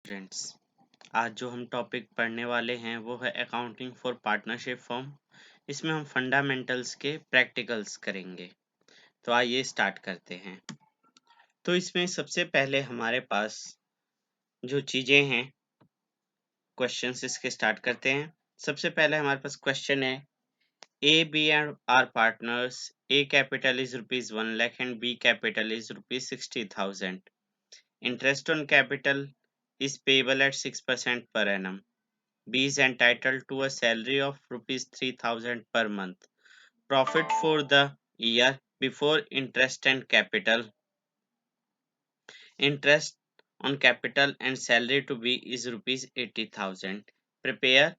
Friends, आज जो हम टॉपिक पढ़ने वाले हैं वो है अकाउंटिंग फॉर पार्टनरशिप फर्म। इसमें हम फंडामेंटल्स के प्रैक्टिकल्स करेंगे। तो आइए स्टार्ट करते हैं। तो इसमें सबसे पहले हमारे पास जो चीजें हैं, क्वेश्चंस इसके स्टार्ट करते हैं। सबसे पहले हमारे पास क्वेश्चन है, A B and R partners, A capital is ₹1 lakh and B capital is ₹60,000. Interest on capital is payable at 6% per annum. B is entitled to a salary of ₹3,000 per month. Profit for the year before interest and capital. Interest on capital and salary to B is ₹80,000. Prepare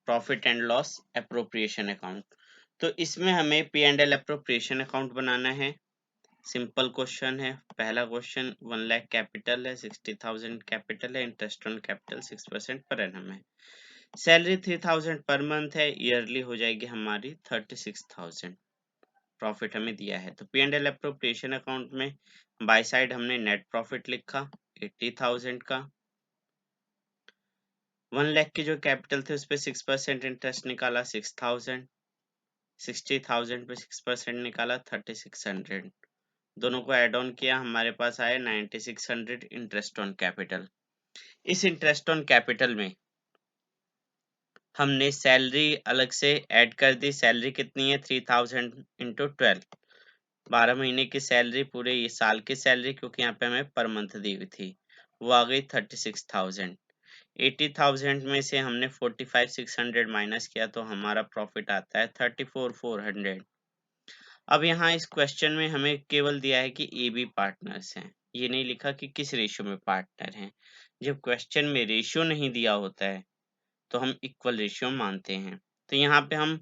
profit and loss appropriation account. तो इसमें हमें P and L appropriation account बनाना है। Simple question है। पहला question 1 lakh capital है, 60,000 capital है, interest on capital 6% per annum है, सैलरी 3,000 पर मंथ है, ईयरली हो जाएगी हमारी 36,000। प्रॉफिट हमें दिया है। तो P and L appropriation account में बाय साइड हमने नेट प्रॉफिट लिखा 80,000 का। 1 लाख की जो कैपिटल थे उस पर 6% इंटरेस्ट निकाला 6,000, 60,000 पे 6% निकाला 3600, दोनों को ऐड ऑन किया, हमारे पास आया 9600 इंटरेस्ट ऑन कैपिटल। इस इंटरेस्ट ऑन कैपिटल में हमने सैलरी अलग से ऐड कर दी। सैलरी कितनी है? 3,000 इंटू 12, 12 महीने की सैलरी, पूरे ये साल की सैलरी, क्योंकि यहाँ पे हमें पर मंथ दी हुई थी, वो आ गई 36,000। 80,000 में से हमने 45,600 माइनस किया तो हमारा प्रॉफिट आता है 34,400। अब यहाँ इस क्वेश्चन में हमें केवल दिया है कि ए बी पार्टनर्स हैं, ये नहीं लिखा कि किस रेशियो में पार्टनर हैं। जब क्वेश्चन में रेशियो नहीं दिया होता है तो हम इक्वल रेशियो मानते हैं। तो यहाँ पे हम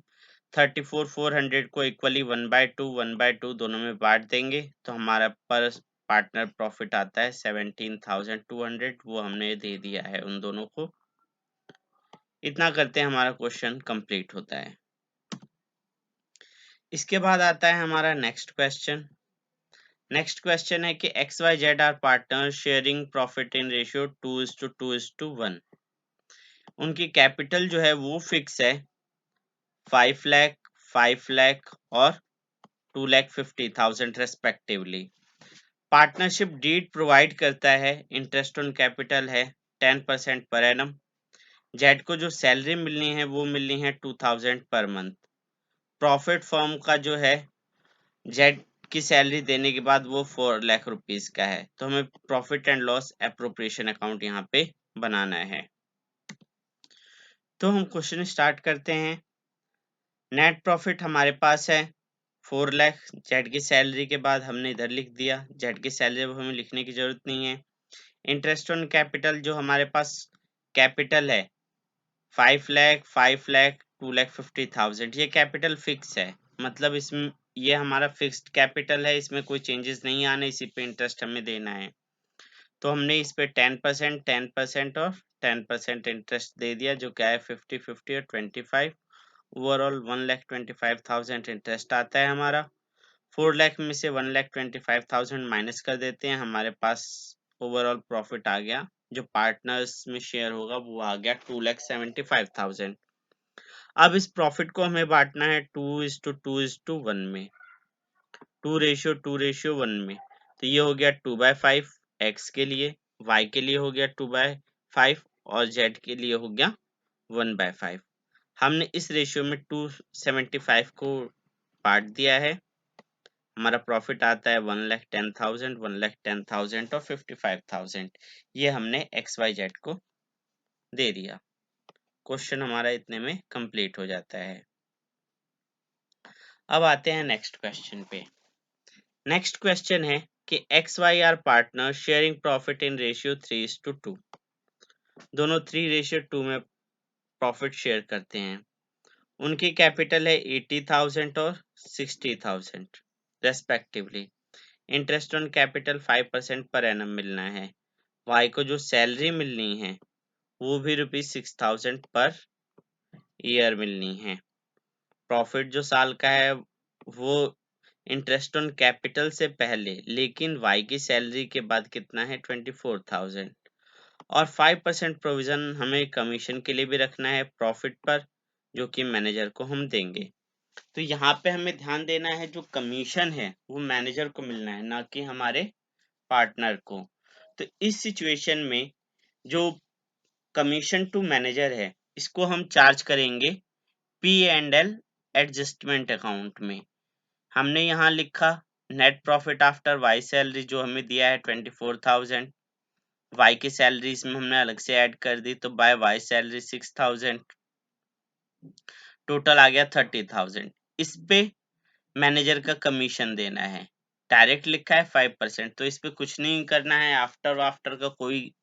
34,400 को इक्वली 1/2 दोनों में बांट देंगे तो हमारा पर पार्टनर प्रॉफिट आता है 17,200, वो हमने दे दिया है उन दोनों को। इतना करते हैं हमारा क्वेश्चन कंप्लीट होता है। इसके बाद आता है हमारा नेक्स्ट क्वेश्चन। नेक्स्ट क्वेश्चन है कि XYZ are partner sharing profit in ratio 2:2:1। उनकी कैपिटल जो है वो फिक्स है 5 लाख, 5 लाख और 2,50,000 रेस्पेक्टिवली। पार्टनरशिप डीड प्रोवाइड करता है, इंटरेस्ट ऑन कैपिटल है 10% पर एनम। जेड को जो सैलरी मिलनी है वो मिलनी है 2,000 पर मंथ। प्रॉफिट फर्म का जो है जेड की सैलरी देने के बाद वो 4 लाख रुपीस का है। तो हमें profit and loss appropriation account यहाँ पे बनाना है। तो हम क्वेश्चन स्टार्ट करते हैं। नेट प्रॉफिट हमारे पास है 4 लाख। जेड की सैलरी के बाद हमने इधर लिख दिया, जेड की सैलरी अब हमें लिखने की जरूरत नहीं है। इंटरेस्ट ऑन कैपिटल जो हमारे पास कैपिटल है 5 लाख, 5 लाख, 2,50,000, ये कैपिटल फिक्स है, मतलब इसमें ये हमारा फिक्स्ड कैपिटल है, इसमें कोई चेंजेस नहीं आने, इसी पे इंटरेस्ट हमें देना है। तो हमने इस पे 10%, 10% और 10% इंटरेस्ट दे दिया, जो क्या है 50-50 और 25। ओवरऑल 1,25,000 इंटरेस्ट आता है हमारा। 4 लाख में से 1,25,000 माइनस कर देते हैं, हमारे पास ओवरऑल प्रॉफिट आ गया, जो पार्टनर्स में शेयर होगा वो आ गया 2,75,000। अब इस प्रॉफिट को हमें बांटना है 2:2:1 में, 2:1 में। तो ये हो गया 2/5 एक्स के लिए, वाई के लिए हो गया 2/5 और जेड के लिए हो गया 1/5। हमने इस रेशियो में 275 को बांट दिया है, हमारा प्रॉफिट आता है 1,10,000, 1,10,000 और 55,000। ये हमने XYZ को दे दिया। क्वेश्चन हमारा इतने में कंप्लीट हो जाता है। अब आते हैं नेक्स्ट क्वेश्चन पे। नेक्स्ट क्वेश्चन है कि XY are partner sharing profit in ratio 3:2। दोनों 3:2 में प्रॉफिट शेयर करते हैं। उनकी कैपिटल है 80,000 और 60,000 respectively. Interest on capital 5% per annum मिलना है। वाई को जो सैलरी मिलनी है वो भी ₹6,000 पर ईयर मिलनी है। प्रॉफिट जो साल का है वो इंटरेस्ट ऑन कैपिटल से पहले, लेकिन वाई की सैलरी के बाद कितना है 24,000, और 5% प्रोविजन हमें कमीशन के लिए भी रखना है प्रॉफिट पर, जो कि मैनेजर को हम देंगे। तो यहाँ पे हमें ध्यान देना है जो कमीशन है वो मैनेजर को मिलना है, ना कि हमारे पार्टनर को। तो इस सिचुएशन में जो कमीशन टू मैनेजर है इसको हम चार्ज करेंगे P&L एडजस्टमेंट अकाउंट में। हमने यहाँ लिखा net profit after Y salary जो हमें दिया है 24,000, वाई की सैलरी इसमें हमने अलग से ऐड कर दी तो बाय वाई सैलरी 6,000, टोटल आ गया 30,000। इस पे मैनेजर का कमीशन देना है, डायरेक्ट लिखा है 5%, तो इस पे कुछ नहीं करना है, आफ्टर आफ्टर का कोई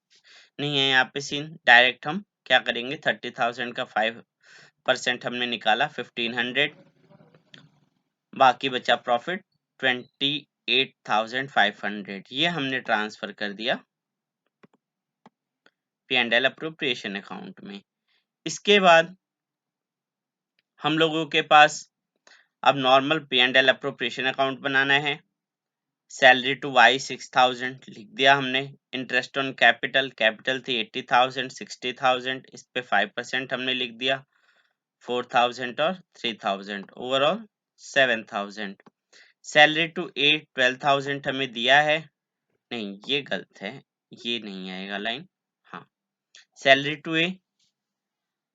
नहीं है यहाँ पे सीन। डायरेक्ट हम क्या करेंगे 30,000 का 5% हमने निकाला 1,500, बाकी बचा प्रॉफिट 28,500, ये हमने ट्रांसफर कर दिया P&L अप्रोप्रिएशन अकाउंट में। इसके बाद हम लोगों के पास अब नॉर्मल P&L अप्रोप्रिएशन अकाउंट बनाना है। सैलरी टू वाई 6,000 लिख दिया हमने। इंटरेस्ट ऑन कैपिटल, कैपिटल थी 80,000, 60,000, इस पे 5% हमने लिख दिया 4,000 और 3,000, ओवरऑल 7,000। सैलरी टू ए 12,000 हमें दिया है, नहीं ये गलत है, ये नहीं आएगा लाइन। हाँ, सैलरी टू ए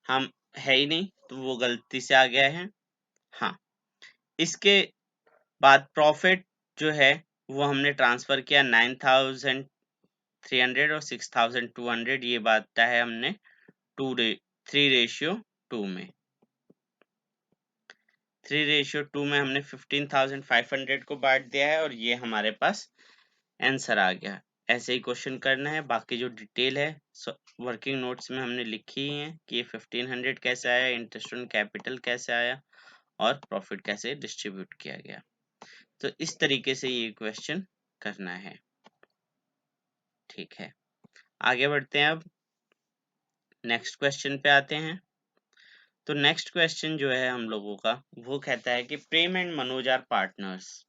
हम है ही नहीं तो वो गलती से आ गया है। हाँ, इसके बाद प्रॉफिट जो है वो हमने ट्रांसफर किया 9,300 और 6,200, ये बांटा है हमने 3:2 में। 3:2 में हमने 15,500 को बांट दिया है और ये हमारे पास आंसर आ गया। ऐसे ही क्वेश्चन करना है, बाकी जो डिटेल है वर्किंग नोट्स में हमने लिखी है कि ये 1,500 कैसे आया, इंटरेस्ट ऑन कैपिटल कैसे आया और प्रॉफिट कैसे डिस्ट्रीब्यूट किया गया। तो इस तरीके से ये क्वेश्चन करना है। ठीक है, आगे बढ़ते हैं। अब नेक्स्ट क्वेश्चन पे आते हैं। तो नेक्स्ट क्वेश्चन जो है हम लोगों का वो कहता है कि Prem and Manoj are partners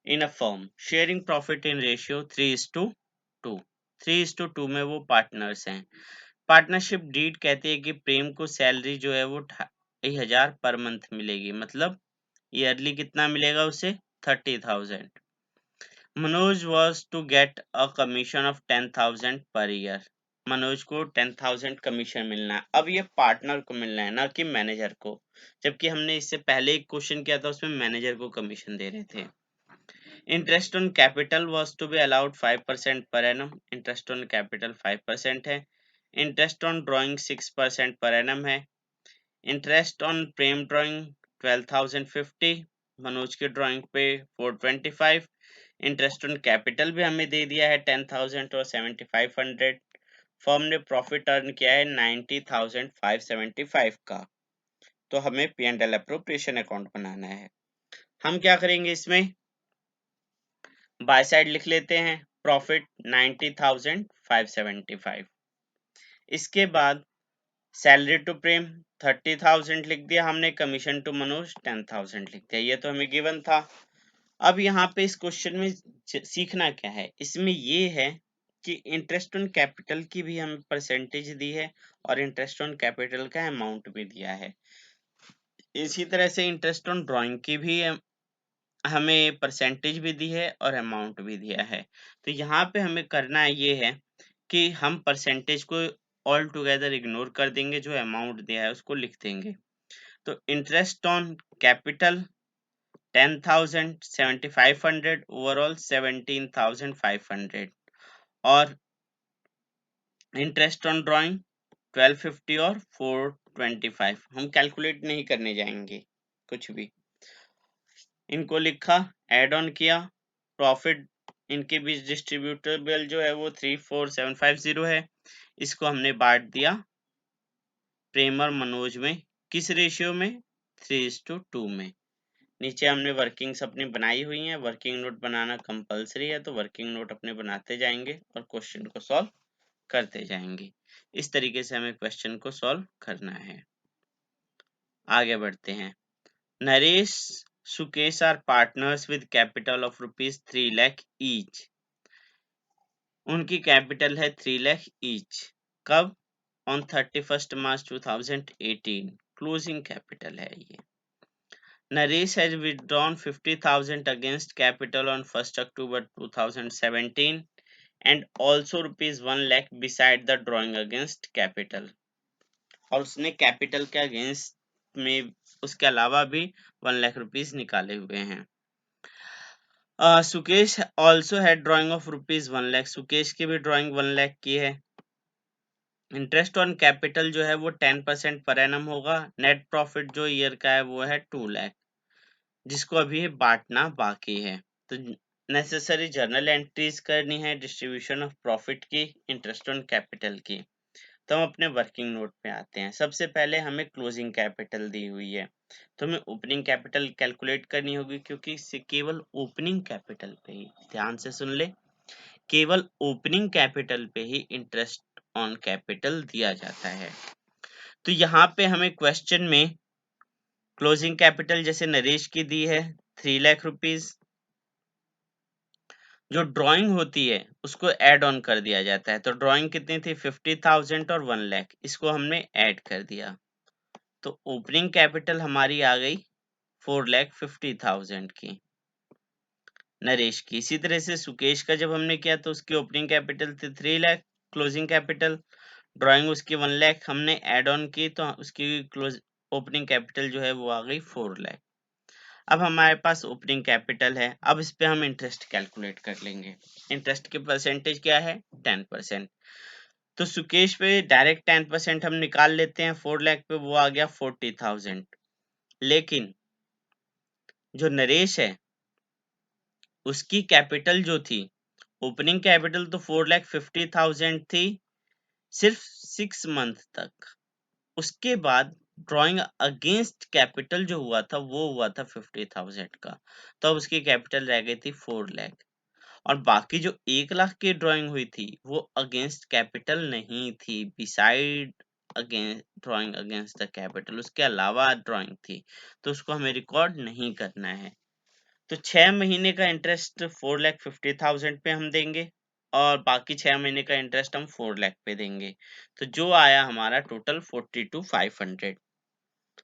in a firm sharing profit in ratio 3:2। 3:2 में वो पार्टनर्स हैं। पार्टनरशिप डीड कहती है कि प्रेम को सैलरी जो है वो 2,500 पर मंथ मिलेगी, मतलब ईयरली कितना मिलेगा उसे 30,000। Manoj was to get a commission of 10,000 per year. Manoj को 10,000 कमीशन मिलना है। अब ये पार्टनर को मिलना है, ना कि मैनेजर को, जबकि हमने इससे पहले एक क्वेश्चन किया था उसमें मैनेजर को कमीशन दे रहे थे। Interest on capital was to be allowed 5% per annum. Interest on capital 5% है। Interest on drawing 6% per annum है। Interest on Prem drawing 12,050, Manoj की ड्राइंग पे 425। इंटरेस्ट ऑन कैपिटल भी हमें दे दिया है 10,000 और 7,500। फर्म ने प्रॉफिट अर्न किया है 90,575 का। तो हमें P&L अप्रोप्रिएशन अकाउंट बनाना है। हम क्या करेंगे, इसमें बाय साइड लिख लेते हैं प्रॉफिट 90,575। इसके बाद सैलरी टू प्रेम 30,000 लिख दिया हमने, कमीशन टू मनोज 10,000 लिख दिया, ये तो हमें गिवन था। अब यहाँ पे इस क्वेश्चन में सीखना क्या है, इसमें ये है कि इंटरेस्ट ऑन कैपिटल की भी हमें परसेंटेज दी है और इंटरेस्ट ऑन कैपिटल का अमाउंट भी दिया है। इसी तरह से इंटरेस्ट ऑन ड्राइंग की भी हमें परसेंटेज भी दी है और अमाउंट भी दिया है। तो यहाँ पे हमें करना ये है कि हम परसेंटेज को ऑल टुगेदर इग्नोर कर देंगे, जो अमाउंट दिया है उसको लिख देंगे। तो इंटरेस्ट ऑन कैपिटल 10,000, 7,500, ओवरऑल 17,500 और इंटरेस्ट ऑन ड्राइंग 1,250 और 425। हम कैलकुलेट नहीं करने जाएंगे कुछ भी, इनको लिखा, ऐड ऑन किया, प्रॉफिट इनके बीच डिस्ट्रीब्यूटेबल जो है वो 34750 है। इसको हमने बांट दिया प्रेम और मनोज में, किस रेशियो में 3:2 में। नीचे हमने वर्किंग्स अपनी बनाई हुई हैं, वर्किंग नोट बनाना कंपलसरी है, तो वर्किंग नोट अपने बनाते जाएंगे और क्वेश्चन को सॉल्व करते जाएंगे। इस तरीके से हमें क्वेश्चन को सॉल्व करना है। आगे बढ़ते हैं। Naresh Sukesh are partners with capital of ₹3 lakh each. उनकी कैपिटल है 3 लाख ईच। कब? ऑन 31 मार्च 2018 क्लोजिंग कैपिटल है ये। Naresh has withdrawn 50,000 against capital on 1 October 2017 and also rupees 1 lakh beside the drawing against capital। और उसने कैपिटल के अगेंस्ट में उसके अलावा भी 1 लाख रुपीस निकाले हुए हैं। Sukesh also had drying of rupees 1 lakh. Sukesh की भी ड्राइंग 1 लाख की है। इंटरेस्ट ऑन कैपिटल जो है वो 10% पर एनम होगा। नेट प्रॉफिट जो ईयर का है वो है 2 लाख, जिसको अभी बांटना बाकी है। तो नेसेसरी जर्नल एंट्रीज करनी है डिस्ट्रीब्यूशन ऑफ प्रॉफिट की, इंटरेस्ट ऑन कैपिटल की। तो हम अपने वर्किंग नोट पे आते हैं। सबसे पहले हमें क्लोजिंग कैपिटल दी हुई है, तो हमें ओपनिंग कैपिटल कैलकुलेट करनी होगी, क्योंकि इससे केवल ओपनिंग कैपिटल पे ही, ध्यान से सुन ले, केवल ओपनिंग कैपिटल पे ही इंटरेस्ट ऑन कैपिटल दिया जाता है। तो यहाँ पे हमें क्वेश्चन में क्लोजिंग कैपिटल जैसे नरेश की दी है 3 लाख रुपीज, जो ड्राइंग होती है उसको ऐड ऑन कर दिया जाता है। तो ड्राइंग कितनी थी? 50,000 और 1 लाख, इसको हमने ऐड कर दिया। तो ओपनिंग कैपिटल हमारी आ गई 4,50,000 की नरेश की। इसी तरह से सुकेश का जब हमने किया तो उसकी ओपनिंग कैपिटल थी 3 लाख, क्लोजिंग कैपिटल, ड्राइंग उसकी 1 लाख हमने ऐड ऑन की, तो उसकी क्लोज ओपनिंग कैपिटल जो है वो आ गई 4 लाख। अब हमारे पास ओपनिंग कैपिटल है, अब इस पे हम इंटरेस्ट कैलकुलेट कर लेंगे। इंटरेस्ट की परसेंटेज क्या है? 10%। तो सुकेश पे डायरेक्ट 10% हम निकाल लेते हैं। 4 लाख पे वो आ गया 40,000। लेकिन जो नरेश है उसकी कैपिटल जो थी, ओपनिंग कैपिटल तो 4,50,000 थी सिर्फ 6 मंथ तक। उसके बाद ड्राइंग अगेंस्ट कैपिटल जो हुआ था वो हुआ था 50,000 का, तो अब उसकी कैपिटल रह गई थी 4 लाख। और बाकी जो 1 लाख की ड्राइंग हुई थी वो अगेंस्ट कैपिटल नहीं थी, beside against drawing against the capital, उसके अलावा ड्राइंग थी, तो उसको हमें रिकॉर्ड नहीं करना है। तो 6 महीने का इंटरेस्ट 4,50,000 पे हम देंगे और बाकी 6 महीने का इंटरेस्ट हम 4 लाख पे देंगे। तो जो आया हमारा टोटल 42,500।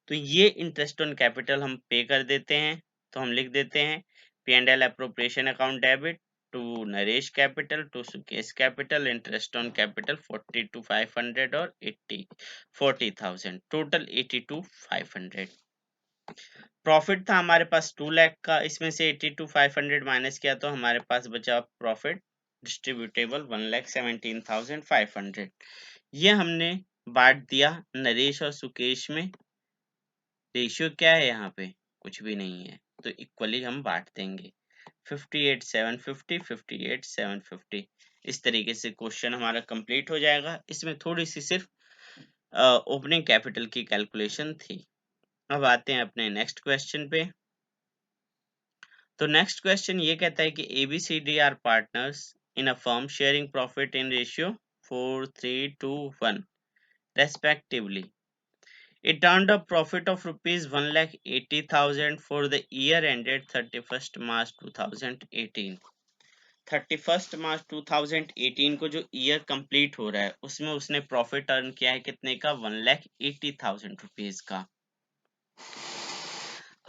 तो ये इंटरेस्ट ऑन कैपिटल हम पे कर देते हैं। तो हम लिख देते हैं P and L appropriation account debit to Naresh capital to Sukesh capital, interest on capital 42,500 और 40,000, टोटल 82,500। प्रॉफिट था हमारे पास 2 लाख का, इसमें से 82,500 माइनस किया तो हमारे पास बचा प्रॉफिट डिस्ट्रीब्यूटेबल 1,17,500। ये हमने बांट दिया नरेश और सुकेश में। रेशियो क्या है यहाँ पे? कुछ भी नहीं है, तो इक्वली हम बांट देंगे 58,750 58,750। इस तरीके से क्वेश्चन हमारा कंप्लीट हो जाएगा। इसमें थोड़ी सी सिर्फ ओपनिंग कैपिटल की कैलकुलेशन थी। अब आते हैं अपने नेक्स्ट क्वेश्चन पे। तो नेक्स्ट क्वेश्चन ये कहता है कि ABCD are partners in a firm sharing profit in ratio 4:3:1 respectively. It earned a profit of rupees 1,80,000 for the year ended 31st March 2018। 31st मार्च 2018 को जो ईयर कंप्लीट हो रहा है उसमें उसने प्रॉफिट अर्न किया है कितने का? 1,80,000 रुपीज का।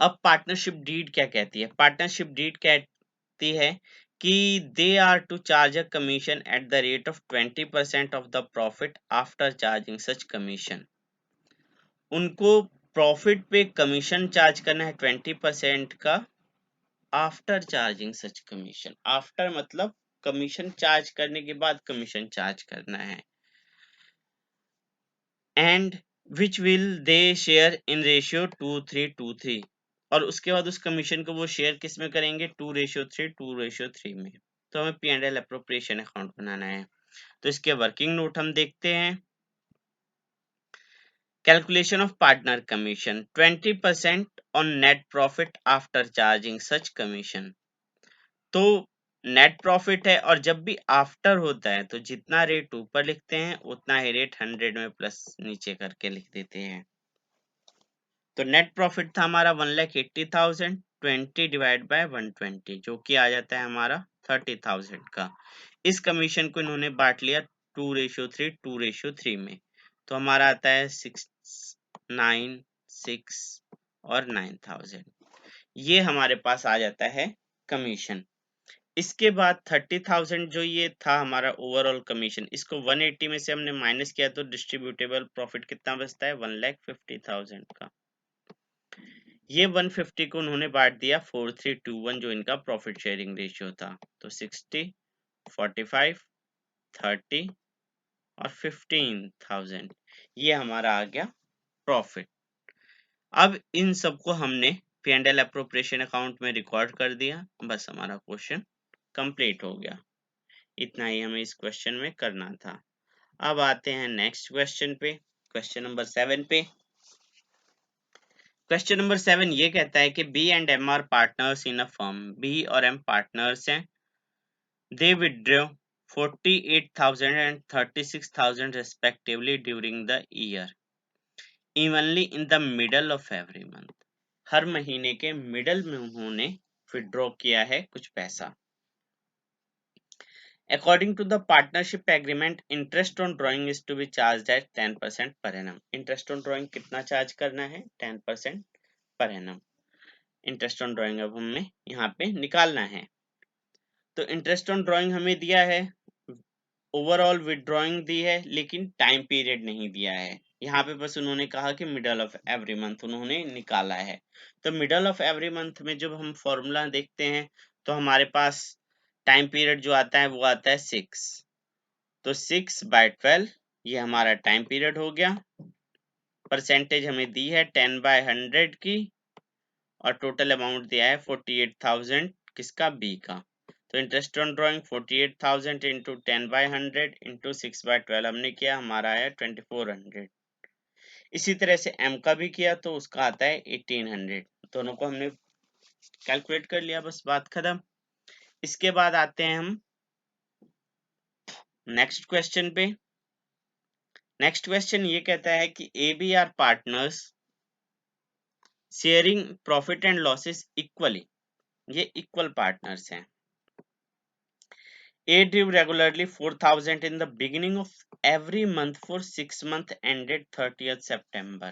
अब पार्टनरशिप डीड क्या कहती है? पार्टनरशिप डीड कहती है कि they are to charge a commission at the rate of 20% of the profit after charging such commission. उनको प्रॉफिट पे कमीशन चार्ज करना है 20% का after charging such commission. After मतलब कमीशन चार्ज करने के बाद कमीशन चार्ज करना है। And which will they share in ratio 2:3:2:3। और उसके बाद उस कमीशन को वो शेयर किस में करेंगे? 2:3 2:3 में। तो हमें P and L appropriation account बनाना है। तो इसके वर्किंग नोट हम देखते हैं। Calculation of partner commission 20% on net profit after charging such commission. तो नेट प्रॉफिट है और जब भी आफ्टर होता है तो जितना रेट ऊपर लिखते हैं उतना ही रेट 100 में प्लस नीचे करके लिख देते हैं। तो नेट प्रॉफिट था हमारा 1,80,000, 20 डिवाइड बाय 120 जो कि आ जाता है हमारा 30,000 का। इस कमीशन को इन्होंने बांट लिया 2:3 2:3 में, तो हमारा आता है 6 9 6 और 9000, ये हमारे पास आ जाता है कमीशन। इसके बाद 30,000 जो ये था हमारा ओवरऑल कमीशन, इसको 180 में से हमने माइनस किया तो डिस्ट्रीब्यूटेबल प्रॉफिट कितना बचता है 1,50,000 का। ये 150 को उन्होंने बांट दिया 4321 जो इनका प्रॉफिट शेयरिंग रेशियो था, तो 60 45 30 और 15,000 ये हमारा आ गया प्रॉफिट। अब इन सबको हमने P&L अप्रोप्रिएशन अकाउंट में रिकॉर्ड कर दिया, बस हमारा क्वेश्चन कंप्लीट हो गया। इतना ही हमें इस क्वेश्चन में करना था। अब आते हैं नेक्स्ट क्वेश्चन पे, क्वेश्चन नंबर 7 पे। क्वेश्चन नंबर 7 ये कहता है कि B and M are partners in a firm, B और एम पार्टनर्स हैं, they withdraw 48,000 and 36,000 respectively during the year, evenly in the middle of every month। हर महीने के मिडल में उन्होंने विथड्रॉ किया है कुछ पैसा। According to the partnership agreement, interest on drawing is to be charged at 10% per annum। Interest on drawing कितना charge करना है 10% per annum। Interest on drawing अब हमें यहाँ पे निकालना है। तो इंटरेस्ट ऑन ड्राइंग हमें दिया है, ओवरऑल विड्रॉइंग दी है, लेकिन टाइम पीरियड नहीं दिया है। यहाँ पे बस उन्होंने कहा कि मिडल ऑफ एवरी मंथ उन्होंने निकाला है। तो मिडल ऑफ एवरी मंथ में जब हम फॉर्मूला देखते हैं तो हमारे पास टाइम पीरियड जो आता है वो आता है 6, तो 6/12 ये हमारा टाइम पीरियड हो गया। परसेंटेज हमें दी है 10/100 की और टोटल अमाउंट दिया है 48,000 किसका बी का। तो interest on drawing 48,000 into 10/100 into 6/12 हमने किया, हमारा आया 2400। इसी तरह से एम का भी किया तो उसका आता है 1800। दोनों को हमने कैलकुलेट कर लिया, बस बात खत्म। इसके बाद आते हैं हम नेक्स्ट क्वेश्चन पे। नेक्स्ट क्वेश्चन ये कहता है कि A B are partners sharing profit and losses equally, ये इक्वल पार्टनर्स हैं। A drew regularly 4,000 in the beginning of every month for 6 months ended 30th September।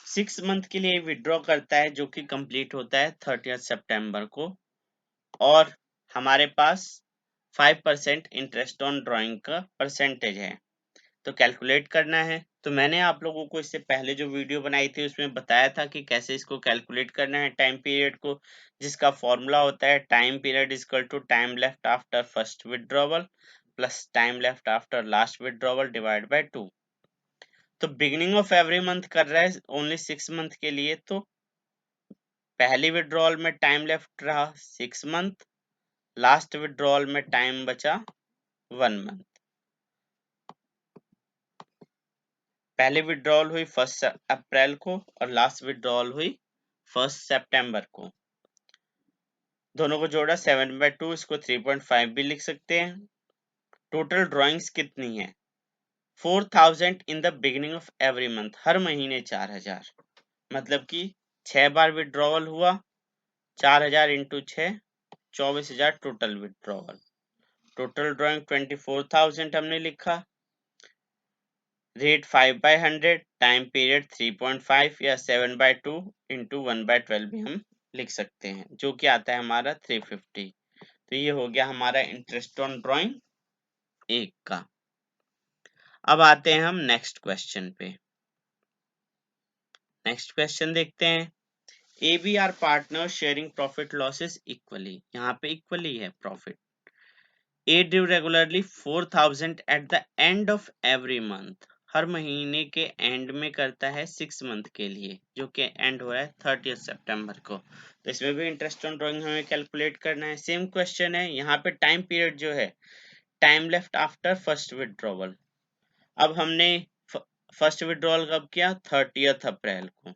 6 month के लिए विड्रॉ करता है जो कि कंप्लीट होता है 30th सितंबर को, और हमारे पास 5% इंटरेस्ट ऑन ड्राइंग का परसेंटेज है, तो कैलकुलेट करना है। तो मैंने आप लोगों को इससे पहले जो वीडियो बनाई थी उसमें बताया था कि कैसे इसको कैलकुलेट करना है टाइम पीरियड को, जिसका फॉर्मूला होता है time period is equal to time left after first withdrawal plus time left after last withdrawal divide by 2। तो बिगिनिंग ऑफ एवरी मंथ कर रहा है ओनली 6 मंथ के लिए, तो पहली विड्रॉल में टाइम लेफ्ट रहा 6 मंथ, लास्ट विड्रॉल में टाइम बचा 1 मंथ। पहले विड्रॉल हुई 1 अप्रैल को और लास्ट विड्रॉल हुई 1 सितंबर को। दोनों को जोड़ा 7/2, इसको 3.5 भी लिख सकते हैं। टोटल ड्राइंग्स कितनी है 4,000 in the beginning of every month, हर महीने 4,000, मतलब कि 6 बार विड्रॉवल हुआ, 4,000 into 6 24,000 total withdrawal. Total drawing 24,000 हमने लिखा, रेट 5/100, टाइम पीरियड 3.5 या 7/2 इंटू 1/12 भी हम लिख सकते हैं, जो कि आता है हमारा 350। तो ये हो गया हमारा इंटरेस्ट ऑन ड्राइंग 1 का। अब आते हैं हम नेक्स्ट क्वेश्चन पे। नेक्स्ट क्वेश्चन देखते हैं। A B R partner sharing profit losses equally, यहाँ पे इक्वली है profit. A due regularly 4,000 at the end of every month, हर महीने के एंड में करता है 6 मंथ के लिए, जो कि एंड हो रहा है 30th सितंबर को। तो इसमें भी इंटरेस्ट ऑन ड्राइंग हमें कैलकुलेट करना है। सेम क्वेश्चन है, यहाँ पे टाइम पीरियड जो है time left after first withdrawal. अब हमने फर्स्ट विड्रॉल कब किया 30th अप्रैल को,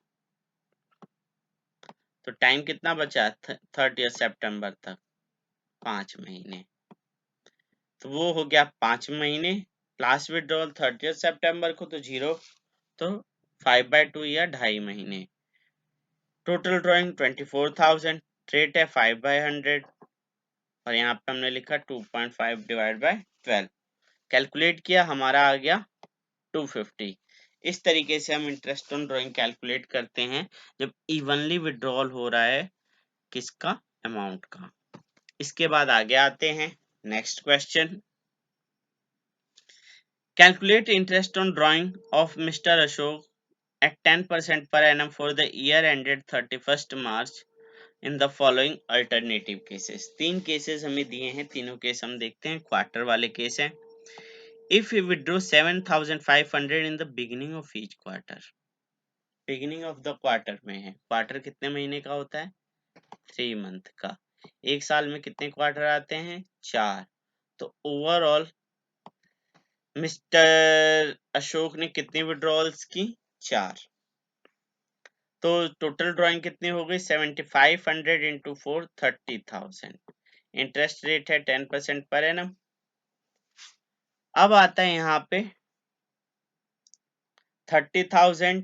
तो टाइम कितना बचा 30th सितंबर तक, 5 महीने, तो वो हो गया 5 महीने। लास्ट विड्रॉल 30th सितंबर को, तो 0, तो 5/2 या 2.5 महीने। टोटल ड्राइंग 24,000, रेट है 5/100, और यहाँ पे हमने लिखा 2.5 डिवाइड बाय 12, कैलकुलेट किया, हमारा आ गया 250। इस तरीके से हम इंटरेस्ट ऑन ड्राइंग कैलकुलेट करते हैं जब इवनली विड्रॉल हो रहा है किसका, अमाउंट का। इसके बाद आगे आते हैं next question. Calculate interest on drying of mister Ashok at 10% per annum for the year ended 31st March in the following alternative cases। तीन केसेस हमें दिए हैं, तीनों केस हम देखते हैं। क्वार्टर वाले केस हैं। If we withdraw 7,500 in the beginning of each quarter, beginning of the quarter में है, क्वार्टर कितने महीने का होता है, 3 मंथ का। एक साल में कितने क्वार्टर आते हैं, 4। तो ओवरऑल मिस्टर अशोक ने कितनी विड्रॉल्स की, 4। तो टोटल ड्राइंग कितनी हो गई, 7500 इंटू 4, 30,000। इंटरेस्ट रेट है 10% पर एनम। अब आता है यहाँ पे 30,000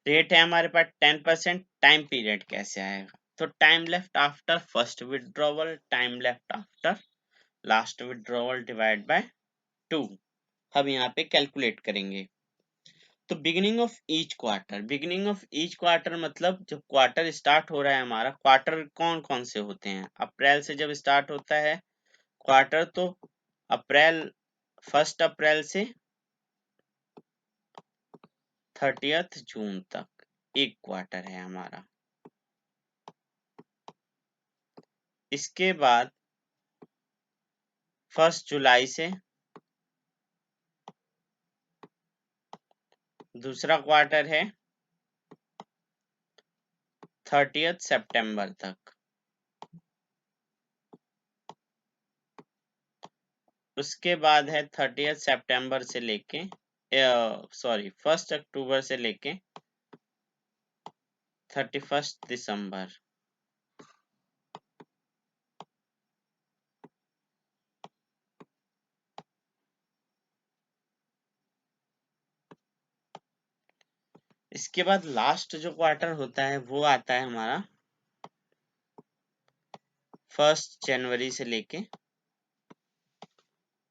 रेट है हमारे पास, 10%। टाइम पीरियड कैसे आएगा, तो time left after first withdrawal, time left after last withdrawal divide by 2। हम यहाँ पे कैलकुलेट करेंगे। तो beginning of each quarter, beginning of each quarter मतलब जब क्वार्टर स्टार्ट हो रहा है हमारा, क्वार्टर कौन कौन से होते हैं, अप्रैल से जब स्टार्ट होता है क्वार्टर, तो अप्रैल 1 अप्रैल से 30 जून तक एक क्वार्टर है हमारा। इसके बाद 1 जुलाई से दूसरा क्वार्टर है 30 सितंबर तक। उसके बाद है 30 सितंबर से लेके 1 अक्टूबर से लेके 31 दिसंबर। इसके बाद लास्ट जो क्वार्टर होता है वो आता है हमारा 1 जनवरी से लेके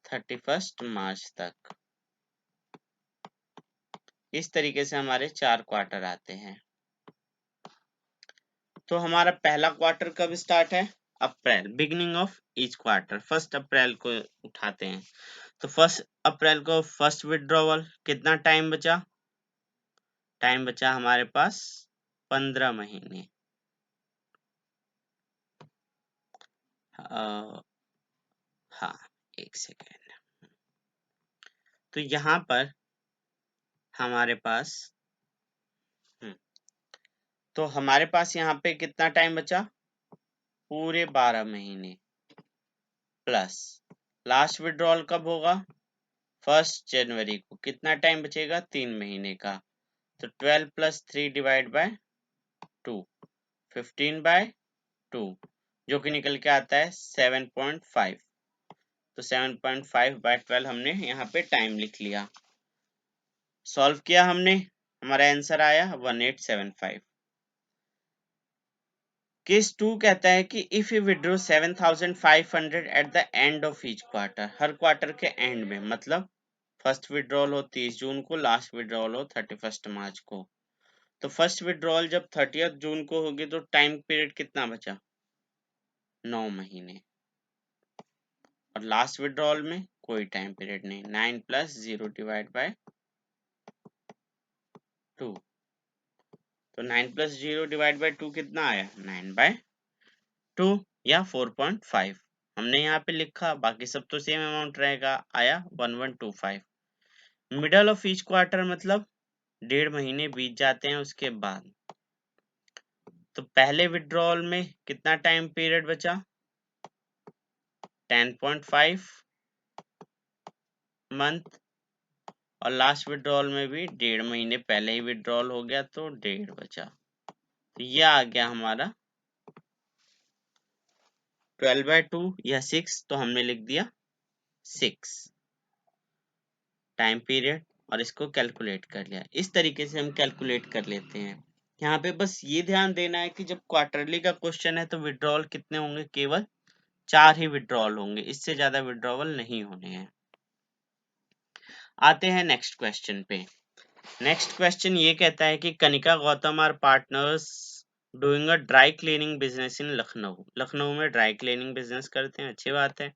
31 मार्च तक। इस तरीके से हमारे 4 क्वार्टर आते हैं। तो हमारा पहला क्वार्टर कब स्टार्ट है, अप्रैल, बिगिनिंग ऑफ ईच क्वार्टर 1 अप्रैल को उठाते हैं। तो 1 अप्रैल को फर्स्ट विड्रॉवल, कितना टाइम बचा, टाइम बचा हमारे पास 15 महीने। हाँ, एक सेकेंड। तो यहाँ पर हमारे पास तो हमारे पास यहाँ पे कितना टाइम बचा, पूरे 12 महीने। प्लस लास्ट विड्रॉल कब होगा, 1 जनवरी को, कितना टाइम बचेगा, 3 महीने का। तो 12 + 3 डिवाइड बाय 2, 15 बाय 2, जो कि निकल के आता है 7.5। तो 7.5 बाय 12 हमने यहाँ पे टाइम लिख लिया। सॉल्व किया हमने, हमारा आंसर आया 1875। केस 2 कहता है कि if you withdraw 7,500 eight the end of each quarter, her quarter के एंड में, मतलब फर्स्ट विड्रॉल हो 30 जून को, लास्ट विड्रॉल हो 31 मार्च को। तो फर्स्ट विड्रॉल जब 30 जून को होगी तो टाइम पीरियड कितना बचा, 9 महीने। और लास्ट विड्रॉल में कोई टाइम पीरियड नहीं, 9 + 0 डिवाइड बाय 2। तो 9 + 0 डिवाइड बाय 2 कितना आया, 9/2 या 4.5 हमने यहाँ पे लिखा, बाकी सब तो सेम अमाउंट रहेगा, आया 1125। मिडल ऑफ ईच क्वार्टर मतलब 1.5 महीने बीत जाते हैं उसके बाद। तो पहले विड्रॉल में कितना टाइम पीरियड बचा, 10.5 मंथ। और लास्ट विड्रॉल में भी 1.5 महीने पहले ही विड्रॉल हो गया तो 1.5 बचा। तो ये आ गया हमारा 12/2 या 6, तो हमने लिख दिया 6 टाइम पीरियड और इसको कैलकुलेट कर लिया। इस तरीके से हम कैलकुलेट कर लेते हैं। यहाँ पे बस ये ध्यान देना है कि जब क्वार्टरली का क्वेश्चन है तो विड्रॉल कितने होंगे, केवल 4 ही विड्रॉल होंगे, इससे ज्यादा विड्रॉवल नहीं होने हैं। आते हैं नेक्स्ट क्वेश्चन पे। नेक्स्ट क्वेश्चन ये कहता है कि Kanika Gautam are partners doing a dry cleaning business in Lucknow. Lucknow में ड्राई क्लीनिंग बिजनेस करते हैं, अच्छी बात है।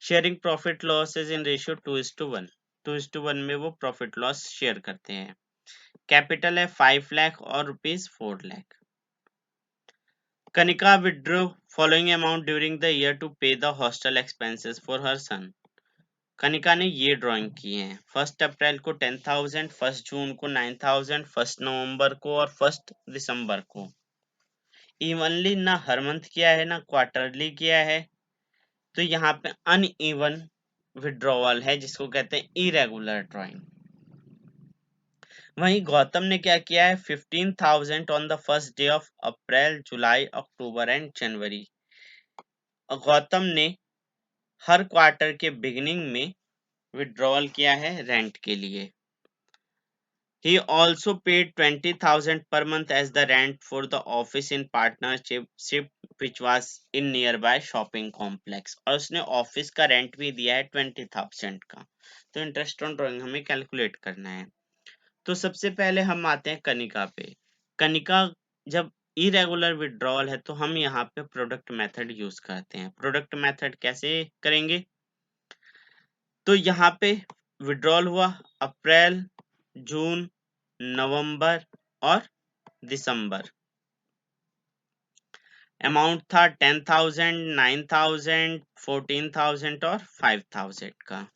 Sharing profit losses in ratio 2:1, 2:1 में वो प्रॉफिट लॉस शेयर करते हैं। कैपिटल है 5 लाख और ₹4 lakh. Kanika withdrew following amount during the year to pay the hostel expenses for her son. Kanika ने ये ड्राइंग की है, 1 अप्रैल को 10,000, 1 जून को 9,000, 1 नवंबर को और 1 दिसंबर को। इवनली ना हर मंथ किया है ना क्वार्टरली किया है, तो यहाँ पे अनइवन विड्रॉवल है जिसको कहते हैं इरेगुलर ड्राइंग। वहीं गौतम ने क्या किया है, 15,000 on the first day of April, July, October and January. Gautam ने हर क्वार्टर के बिगिनिंग में विड्रॉल किया है रेंट के लिए। He also paid 20,000 per month as the rent for the office in partnership which was in nearby shopping complex। और उसने ऑफिस का रेंट भी दिया है 20,000 का। तो इंटरेस्ट ऑन ड्राइंग हमें कैलकुलेट करना है। तो सबसे पहले हम आते हैं कनिका पे। कनिका जब इरेगुलर विड्रॉल है तो हम यहाँ पे प्रोडक्ट मेथड यूज करते हैं। प्रोडक्ट मेथड कैसे करेंगे, तो यहाँ पे विड्रॉल हुआ अप्रैल, जून, नवंबर और दिसंबर। अमाउंट था 10,000, 9,000, 14,000 और 5,000 का।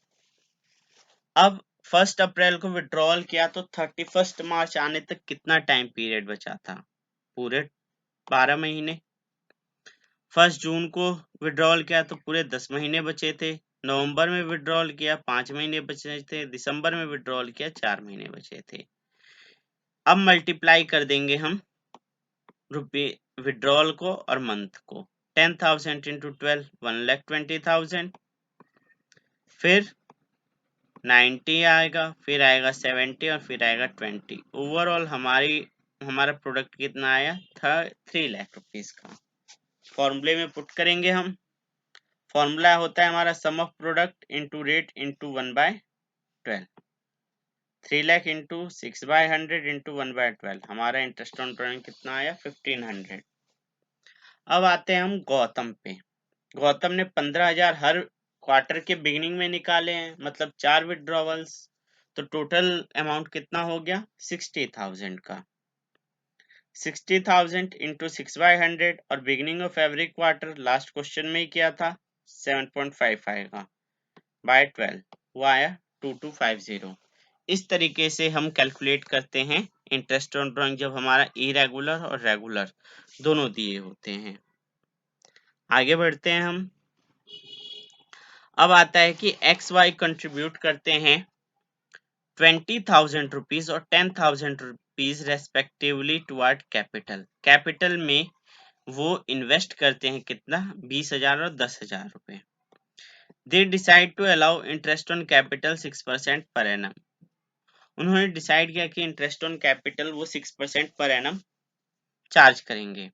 अब 1 अप्रैल को विड्रॉल किया तो 31 मार्च आने तक कितना टाइम पीरियड बचा था, पूरे 12 महीने। 1 जून को विड्रॉल किया तो पूरे 10 महीने बचे थे। नवंबर में विड्रॉल किया 5 महीने बचे थे। दिसंबर में विड्रॉल किया 4 महीने बचे थे। अब मल्टीप्लाई कर देंगे हम रुपये विड्रॉल को और मंथ को। 10,000 इंटू 12, 1,20,000, फिर 90 आएगा, फिर आएगा 70 और फिर आएगा 20। ओवरऑल हमारा प्रोडक्ट कितना आया था, 3 लाख रुपीस का। फॉर्मूले में पुट करेंगे हम। फॉर्मूला होता है हमारा sum of product into rate into 1/12। 3 lakh into 6/100 into 1/12। हमारा इंटरेस्ट ऑन ड्राइंग कितना आया, 1,500। अब आते हैं हम गौतम पे। गौतम ने 15,000 हर क्वार्टर के बिगिनिंग में निकाले हैं, मतलब 4 विड्रॉवल्स। तो टोटल अमाउंट कितना हो गया, 60,000 का। 60,000 इंटू 6/100 और beginning of every quarter last question में ही किया था 7.5 आएगा बाय 12, वो आया 2250। इस तरीके से हम कैलकुलेट करते हैं इंटरेस्ट ऑन ड्राइंग जब हमारा इरेगुलर और रेगुलर दोनों दिए होते हैं। आगे बढ़ते हैं हम। अब आता है कि एक्स वाई कंट्रीब्यूट करते हैं 20,000 रुपीज और 10,000 rupees respectively toward capital. Capital में वो इन्वेस्ट करते हैं कितना, 20,000 और 10,000 रुपए। They decide to allow interest on capital 6% per annum. उन्होंने डिसाइड किया कि इंटरेस्ट ऑन कैपिटल वो 6% पर एनम चार्ज करेंगे।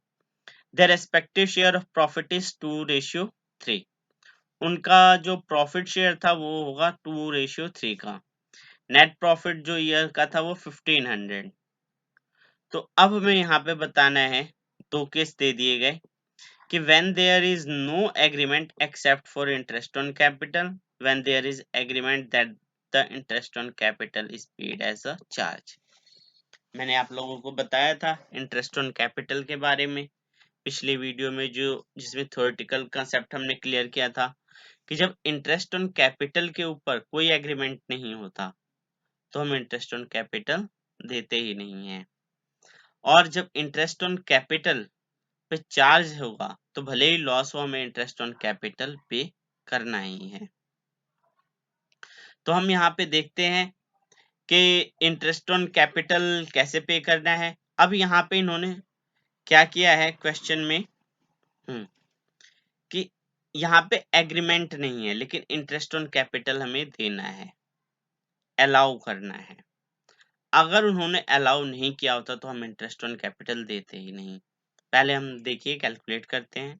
Their respective share of profit is 2:3। उनका जो प्रॉफिट शेयर था वो होगा 2:3 का। नेट प्रॉफिट जो ईयर का था वो 1,500। तो अब हमें यहाँ पे बताना है, 2 केस दे दिए गए कि when there is no agreement except for interest on capital, when there is agreement that the interest on capital is paid as a charge। मैंने आप लोगों को बताया था इंटरेस्ट ऑन कैपिटल के बारे में पिछले वीडियो में, जो जिसमें थ्योरेटिकल कंसेप्ट हमने क्लियर किया था कि जब इंटरेस्ट ऑन कैपिटल के ऊपर कोई एग्रीमेंट नहीं होता तो हम इंटरेस्ट ऑन कैपिटल देते ही नहीं है। और जब इंटरेस्ट ऑन कैपिटल पे चार्ज होगा तो भले ही लॉस हो, हमें इंटरेस्ट ऑन कैपिटल पे करना ही है। तो हम यहाँ पे देखते हैं कि इंटरेस्ट ऑन कैपिटल कैसे पे करना है। अब यहाँ पे इन्होंने क्या किया है क्वेश्चन में, कि यहाँ पे एग्रीमेंट नहीं है लेकिन इंटरेस्ट ऑन कैपिटल हमें देना है, अलाउ करना है। अगर उन्होंने अलाउ नहीं किया होता तो हम इंटरेस्ट ऑन कैपिटल देते ही नहीं। पहले हम देखिए कैलकुलेट करते हैं।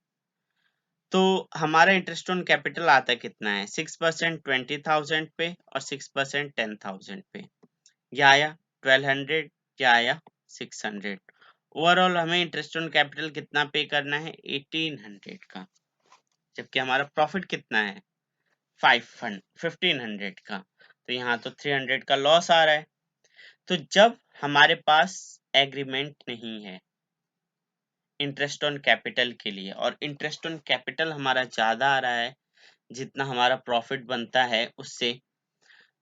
तो हमारा इंटरेस्ट ऑन कैपिटल आता कितना है 6% 20,000 पे और 6% 10,000 पे। यह आया 1200, क्या आया 600। ओवरऑल हमें इंटरेस्ट ऑन कैपिटल कितना पे करना है 1800 का, जबकि हमारा प्रॉफिट कितना है 1500 का। तो यहाँ तो 300 का लॉस आ रहा है। तो जब हमारे पास एग्रीमेंट नहीं है इंटरेस्ट ऑन कैपिटल के लिए और इंटरेस्ट ऑन कैपिटल हमारा ज्यादा आ रहा है जितना हमारा प्रॉफिट बनता है उससे,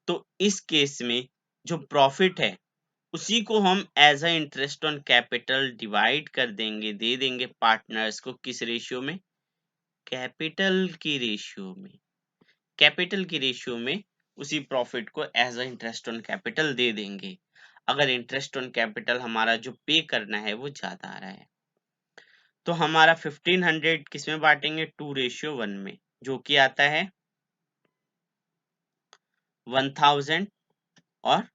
तो इस केस में जो प्रॉफिट है उसी को हम as a interest on capital divide कर देंगे, दे देंगे पार्टनर्स को। किस रेशियो में? कैपिटल की रेशियो में। कैपिटल की रेशियो में उसी प्रॉफिट को as a interest on capital दे देंगे, अगर इंटरेस्ट ऑन कैपिटल हमारा जो पे करना है वो ज्यादा आ रहा है। तो हमारा 1500 किसमें बांटेंगे 2:1 में, जो कि आता है 1000 और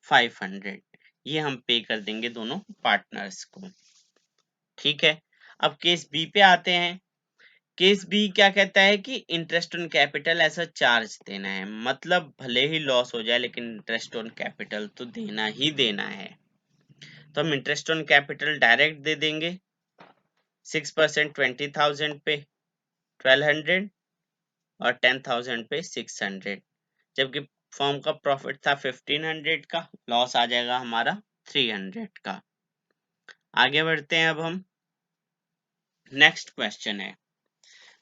500। ये हम पे कर देंगे दोनों पार्टनर्स को। ठीक है, अब केस बी पे आते हैं। केस बी क्या कहता है कि इंटरेस्ट ऑन कैपिटल ऐसा चार्ज देना है, मतलब भले ही लॉस हो जाए लेकिन इंटरेस्ट ऑन कैपिटल तो देना ही देना है। तो हम इंटरेस्ट ऑन कैपिटल डायरेक्ट दे देंगे 6% 20,000 पे 1200 और 10,000 पे 600, जबकि फर्म का प्रॉफिट था 1500 का, लॉस आ जाएगा हमारा 300 का। आगे बढ़ते हैं अब हम। नेक्स्ट क्वेश्चन है,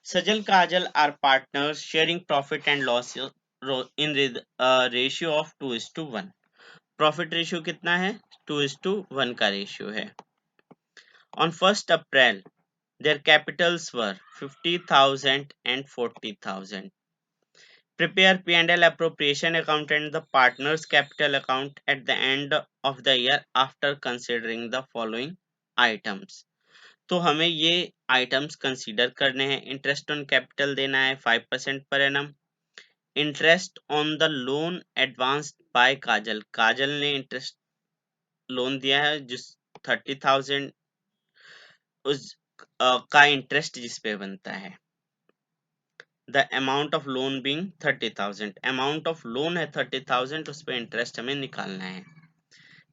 Sajal Kajal are partners sharing profit and loss in ratio of 2:1। Profit ratio कितना है 2:1 का रेशियो है। On 1st April their capitals were 50,000 and 40,000. Prepare P&L appropriation account and the partners capital account at the end of the year after considering the following items. तो हमें ये items consider करने हैं। Interest on capital देना है 5% per annum. Interest on the loan advanced by Kajal, Kajal ने interest loan दिया है जिस 30,000 उस का इंटरेस्ट जिस पे बनता है। The amount of loan being 30,000, amount of loan है 30,000, उस पे इंटरेस्ट हमें निकालना है,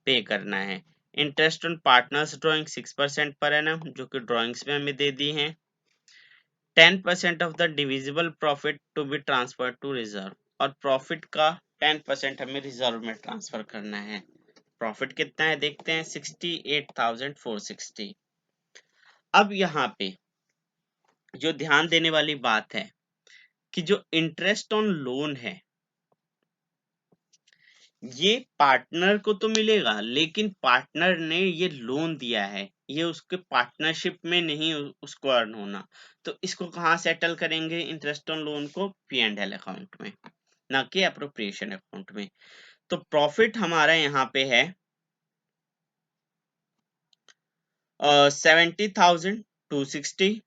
पे करना है। Interest on partners drawing 6% per annum, जो कि ड्राइंग्स में हमें दे दी है। 10% of the divisible profit to be transfer to reserve, और प्रॉफिट का 10% हमें रिजर्व में ट्रांसफर करना है। प्रॉफिट कितना है देखते हैं 68,460। अब यहाँ पे जो ध्यान देने वाली बात है कि जो इंटरेस्ट ऑन लोन है ये पार्टनर को तो मिलेगा, लेकिन पार्टनर ने ये लोन दिया है, ये उसके पार्टनरशिप में नहीं उसको अर्न होना। तो इसको कहाँ सेटल करेंगे इंटरेस्ट ऑन लोन को? P&L अकाउंट में, ना कि एप्रोप्रिएशन अकाउंट में। तो प्रॉफिट हमारा यहाँ पे है 70,260।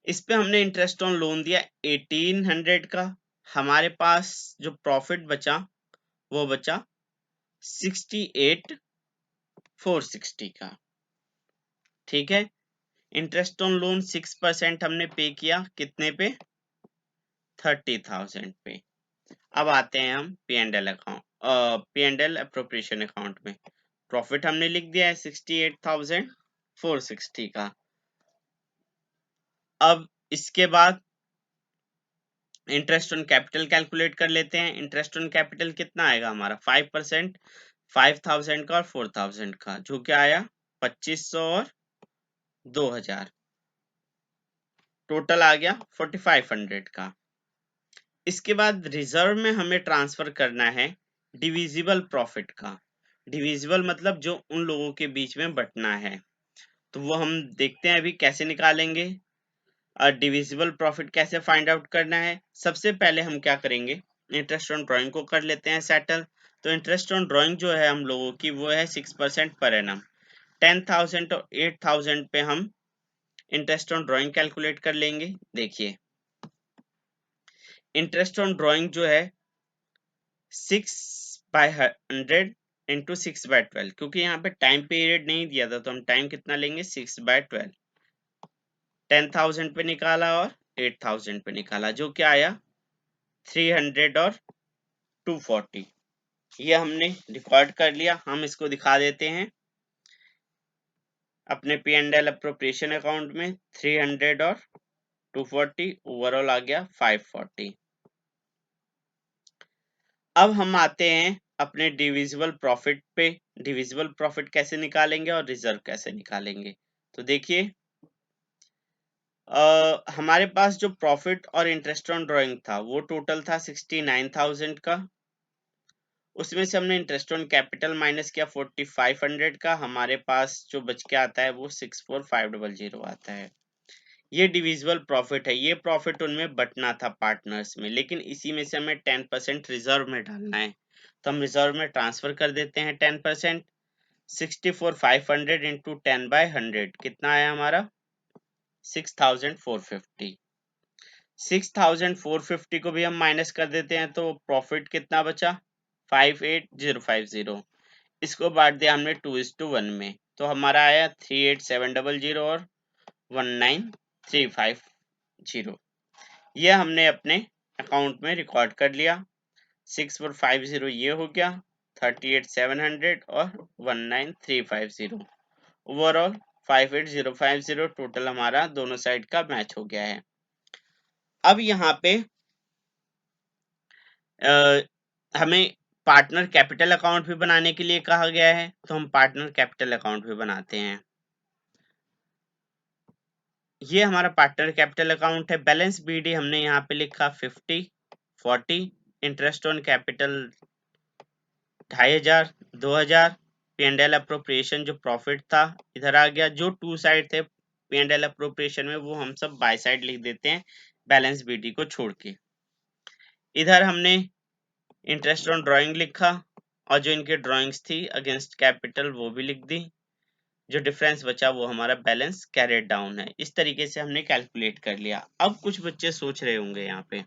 इस पे हमने इंटरेस्ट ऑन लोन दिया 1800 का। हमारे पास जो प्रॉफिट बचा वो बचा 68,460 का। ठीक है, इंटरेस्ट ऑन लोन 6% हमने पे किया, कितने पे 30,000 पे। अब आते हैं हम P&L account, P&L appropriation account में। प्रॉफिट हमने लिख दिया है 68,460 का। अब इसके बाद इंटरेस्ट ऑन कैपिटल कैलकुलेट कर लेते हैं। इंटरेस्ट ऑन कैपिटल कितना आएगा हमारा 5%, 5,000 का और 4,000 का, जो क्या आया 2,500 और 2,000, टोटल आ गया 4,500 का। इसके बाद रिजर्व में हमें ट्रांसफर करना है डिविजिबल प्रॉफिट का। डिविजिबल मतलब जो उन लोगों के बीच में बंटना है, तो वो हम देखते हैं अभी कैसे निकालेंगे। डिविजिबल प्रॉफिट कैसे फाइंड आउट करना है? सबसे पहले हम क्या करेंगे, इंटरेस्ट ऑन ड्राइंग को कर लेते हैं सेटल। तो इंटरेस्ट ऑन ड्राइंग जो है हम लोगों की वो है 6% पर एनम। 10,000 और 8,000 पे हम इंटरेस्ट ऑन ड्राइंग कैलकुलेट कर लेंगे। देखिए इंटरेस्ट ऑन ड्राइंग जो है 6/100 इंटू 6/12, क्योंकि यहाँ पे टाइम पीरियड नहीं दिया था तो हम टाइम कितना लेंगे 6/12। 10,000 पे निकाला और 8,000 पे निकाला, जो क्या आया 300 और 240। ये हमने रिकॉर्ड कर लिया। हम इसको दिखा देते हैं अपने P&L अप्रोप्रिएशन अकाउंट में। 300 और 240 ओवरऑल आ गया 540। अब हम आते हैं अपने डिविजिबल प्रॉफिट पे। डिविजिबल प्रॉफिट कैसे निकालेंगे और रिजर्व कैसे निकालेंगे, तो देखिए हमारे पास जो प्रॉफिट और इंटरेस्ट ऑन ड्राइंग था वो टोटल था 69,000 का। उसमें से हमने इंटरेस्ट ऑन कैपिटल माइनस किया 4,500 का। हमारे पास जो बच के आता है वो 64,500 आता है। ये डिविजिबल प्रॉफिट है। ये प्रॉफिट उनमें बंटना था पार्टनर्स में, लेकिन इसी में से हमें 10% रिजर्व में डालना है, तो हम रिजर्व में ट्रांसफर कर देते हैं 10%। 64,500 इंटू 10/100 कितना आया हमारा 6,450। 6,450 को भी हम माइनस कर देते हैं तो प्रॉफिट कितना बचा 58,050। इसको बांट दिया हमने 2:1 में, तो हमारा आया 38,700 और 19,350। ये हमने अपने अकाउंट में रिकॉर्ड कर लिया। 6450 ये हो गया, 38,700 और 19,350। ओवरऑल 58,050 टोटल हमारा दोनों साइड का मैच हो गया है। अब यहाँ पे हमें पार्टनर कैपिटल अकाउंट भी बनाने के लिए कहा गया है, तो हम पार्टनर कैपिटल अकाउंट भी बनाते हैं। ये हमारा पार्टनर कैपिटल अकाउंट है। बैलेंस बीडी हमने यहाँ पे लिखा 50 40। Interest on capital 2,500 2,000। P&L appropriation जो प्रॉफिट था इधर आ गया। जो टू साइड थे P&L अप्रोप्रिएशन में वो हम सब बाय साइड लिख देते हैं बैलेंस बीडी को छोड़ के। इधर हमने इंटरेस्ट ऑन ड्राइंग लिखा और जो इनके ड्राइंग्स थी अगेंस्ट कैपिटल वो भी लिख दी। जो डिफरेंस बचा वो हमारा बैलेंस कैरिड डाउन है। इस तरीके से हमने कैलकुलेट कर लिया। अब कुछ बच्चे सोच रहे होंगे यहाँ पे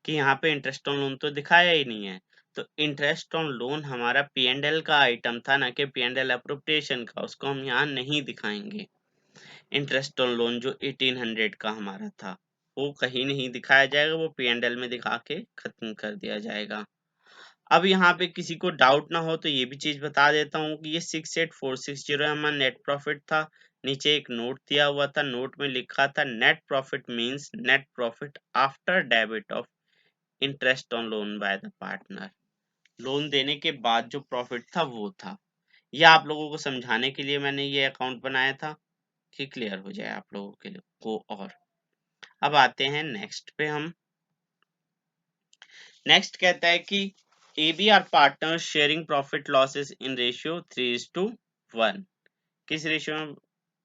कि यहाँ पे इंटरेस्ट ऑन लोन तो दिखाया ही नहीं है। तो इंटरेस्ट ऑन लोन हमारा P&L का आइटम था, ना कि P&L अप्रोप्रिएशन का। उसको हम यहाँ नहीं दिखाएंगे। इंटरेस्ट ऑन लोन जो 1800 का हमारा था वो कहीं नहीं दिखाया जाएगा, वो P&L में दिखा के खत्म कर दिया जाएगा। अब यहाँ पे किसी को डाउट ना हो तो ये भी चीज बता देता हूँ कि ये 68,460 हमारा नेट प्रॉफिट था। नीचे एक नोट दिया हुआ था, नोट में लिखा था net profit means net profit after debit of interest on loan by the partner. Loan देने के बाद जो प्रॉफिट था वो था। ये आप लोगों को समझाने के लिए मैंने ये अकाउंट बनाया था कि क्लियर हो जाए आप लोगों के लिए को। और अब आते हैं नेक्स्ट पे। हम नेक्स्ट कहता है कि AB are partner sharing profit losses in ratio 3:1। किस रेशियो में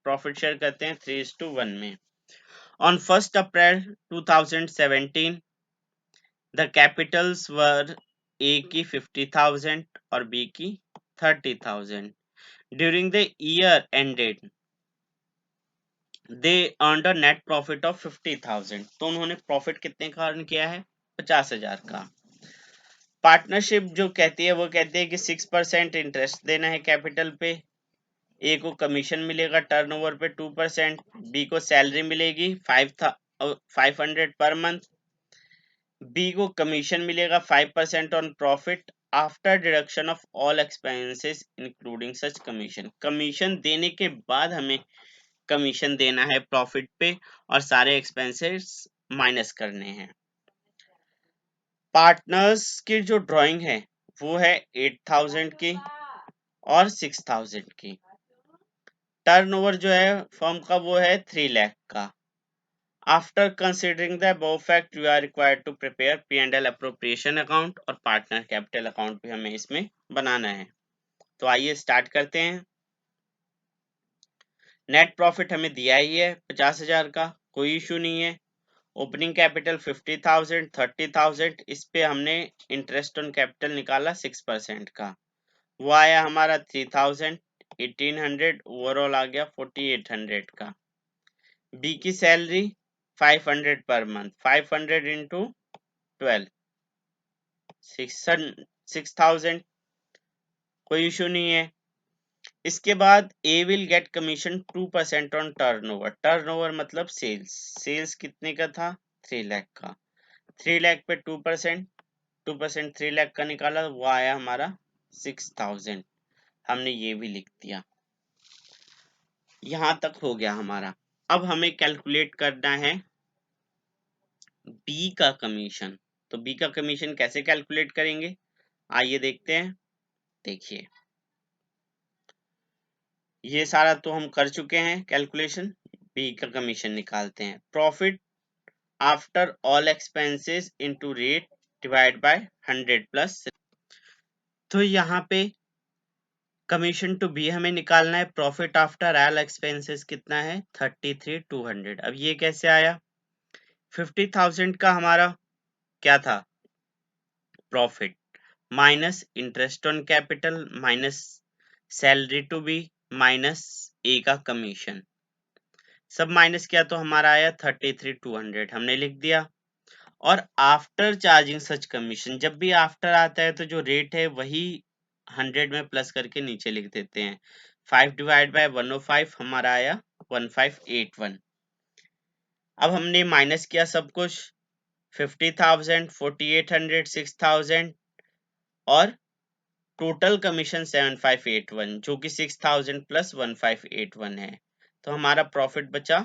प्रॉफिट शेयर करते हैं 3:1 में। On 1 April 2017 the Capitals were A की 50,000 और B की 30,000। During the year ended they earned a net profit of 50,000। तो उन्होंने प्रॉफिट कितने का अर्न किया है 50,000 का। पार्टनरशिप जो कहती है वो कहती है कि 6% इंटरेस्ट देना है कैपिटल पे। ए को कमीशन मिलेगा टर्नओवर पे 2%। बी को सैलरी मिलेगी 500 पर मंथ। बी को कमीशन मिलेगा 5% on profit after deduction of all expenses including such commission. Commission देने के बाद हमें कमीशन देना है प्रॉफिट पे और सारे एक्सपेंसेस माइनस करने हैं। पार्टनर्स की जो ड्राइंग है वो है 8,000 की और 6,000 की। टर्नओवर जो है फर्म का वो है 3 लाख का। After considering the above fact you are required to prepare P&L appropriation account और पार्टनर कैपिटल अकाउंट भी हमें इसमें बनाना है। तो आइए स्टार्ट करते हैं। नेट प्रॉफिट हमें दिया ही है 50,000 का, कोई इशू नहीं है। ओपनिंग कैपिटल 50,000 30,000, इस पे हमने इंटरेस्ट ऑन कैपिटल निकाला 6% का, वो आया हमारा 3,000 1800। ओवरऑल आ गया 4,800 का। बी की सैलरी 500 पर मंथ, 500 इंटू 12 6,000, कोई इशू नहीं है। इसके बाद A will get commission 2% on turnover. Turnover मतलब सेल्स। सेल्स कितने का था? 3 लाख का। 3 लाख पे 2%, 2% 3 लाख का निकाला, वो आया हमारा 6000। हमने ये भी लिख दिया। यहां तक हो गया हमारा। अब हमें कैलकुलेट करना है बी का कमीशन। तो बी का कमीशन कैसे कैलकुलेट करेंगे, आइए देखते हैं। देखिए, ये सारा तो हम कर चुके हैं कैलकुलेशन। बी का कमीशन निकालते हैं। Profit after all expenses into rate divide by 100 plus. तो यहाँ पे कमीशन टू बी हमें निकालना है। प्रॉफिट आफ्टर ऑल एक्सपेंसेस कितना है? 33,200। अब ये कैसे आया? 50,000 का हमारा क्या था? Profit minus interest on capital minus salary to B minus A का कमीशन, सब माइनस किया तो हमारा आया 33,200। हमने लिख दिया। और आफ्टर चार्जिंग सच कमीशन, जब भी आफ्टर आता है तो जो रेट है वही 100 में प्लस करके नीचे लिख देते हैं। 5 डिवाइड बाय 105 हमारा आया 1581। अब हमने माइनस किया सब कुछ, 50,000, 4800, 6000 और टोटल कमीशन 7581, जो कि 6000 प्लस 1581 है। तो हमारा प्रॉफिट बचा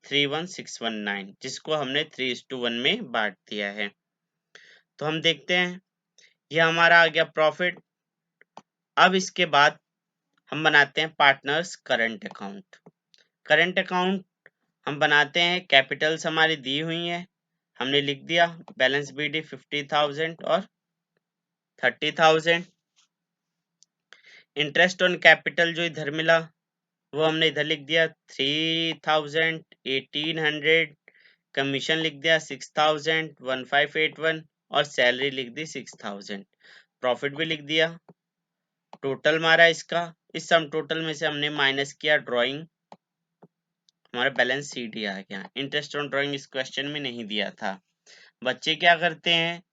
31619, जिसको हमने 3:1 में बांट दिया है। तो हम देखते हैं, ये हमारा आ गया प्रॉफिट। अब इसके बाद हम बनाते हैं partners current account. Current account हम बनाते हैं, कैपिटल्स हमारी दी हुई है, हमने लिख दिया। बैलेंस बीडी 50,000 और 30,000। इंटरेस्ट ऑन कैपिटल जो इधर मिला वो हमने इधर लिख दिया 3,000, 1,800। कमीशन लिख दिया 6,000, 1581 और सैलरी लिख दी 6,000। प्रॉफिट भी लिख दिया। टोटल मारा इसका, इस सम टोटल में से हमने माइनस किया ड्राइंग, हमारा बैलेंस सीडी आ गया। इंटरेस्ट ऑन ड्राइंग इस क्वेश्चन में नहीं दिया था। बच्चे क्या करते हैं,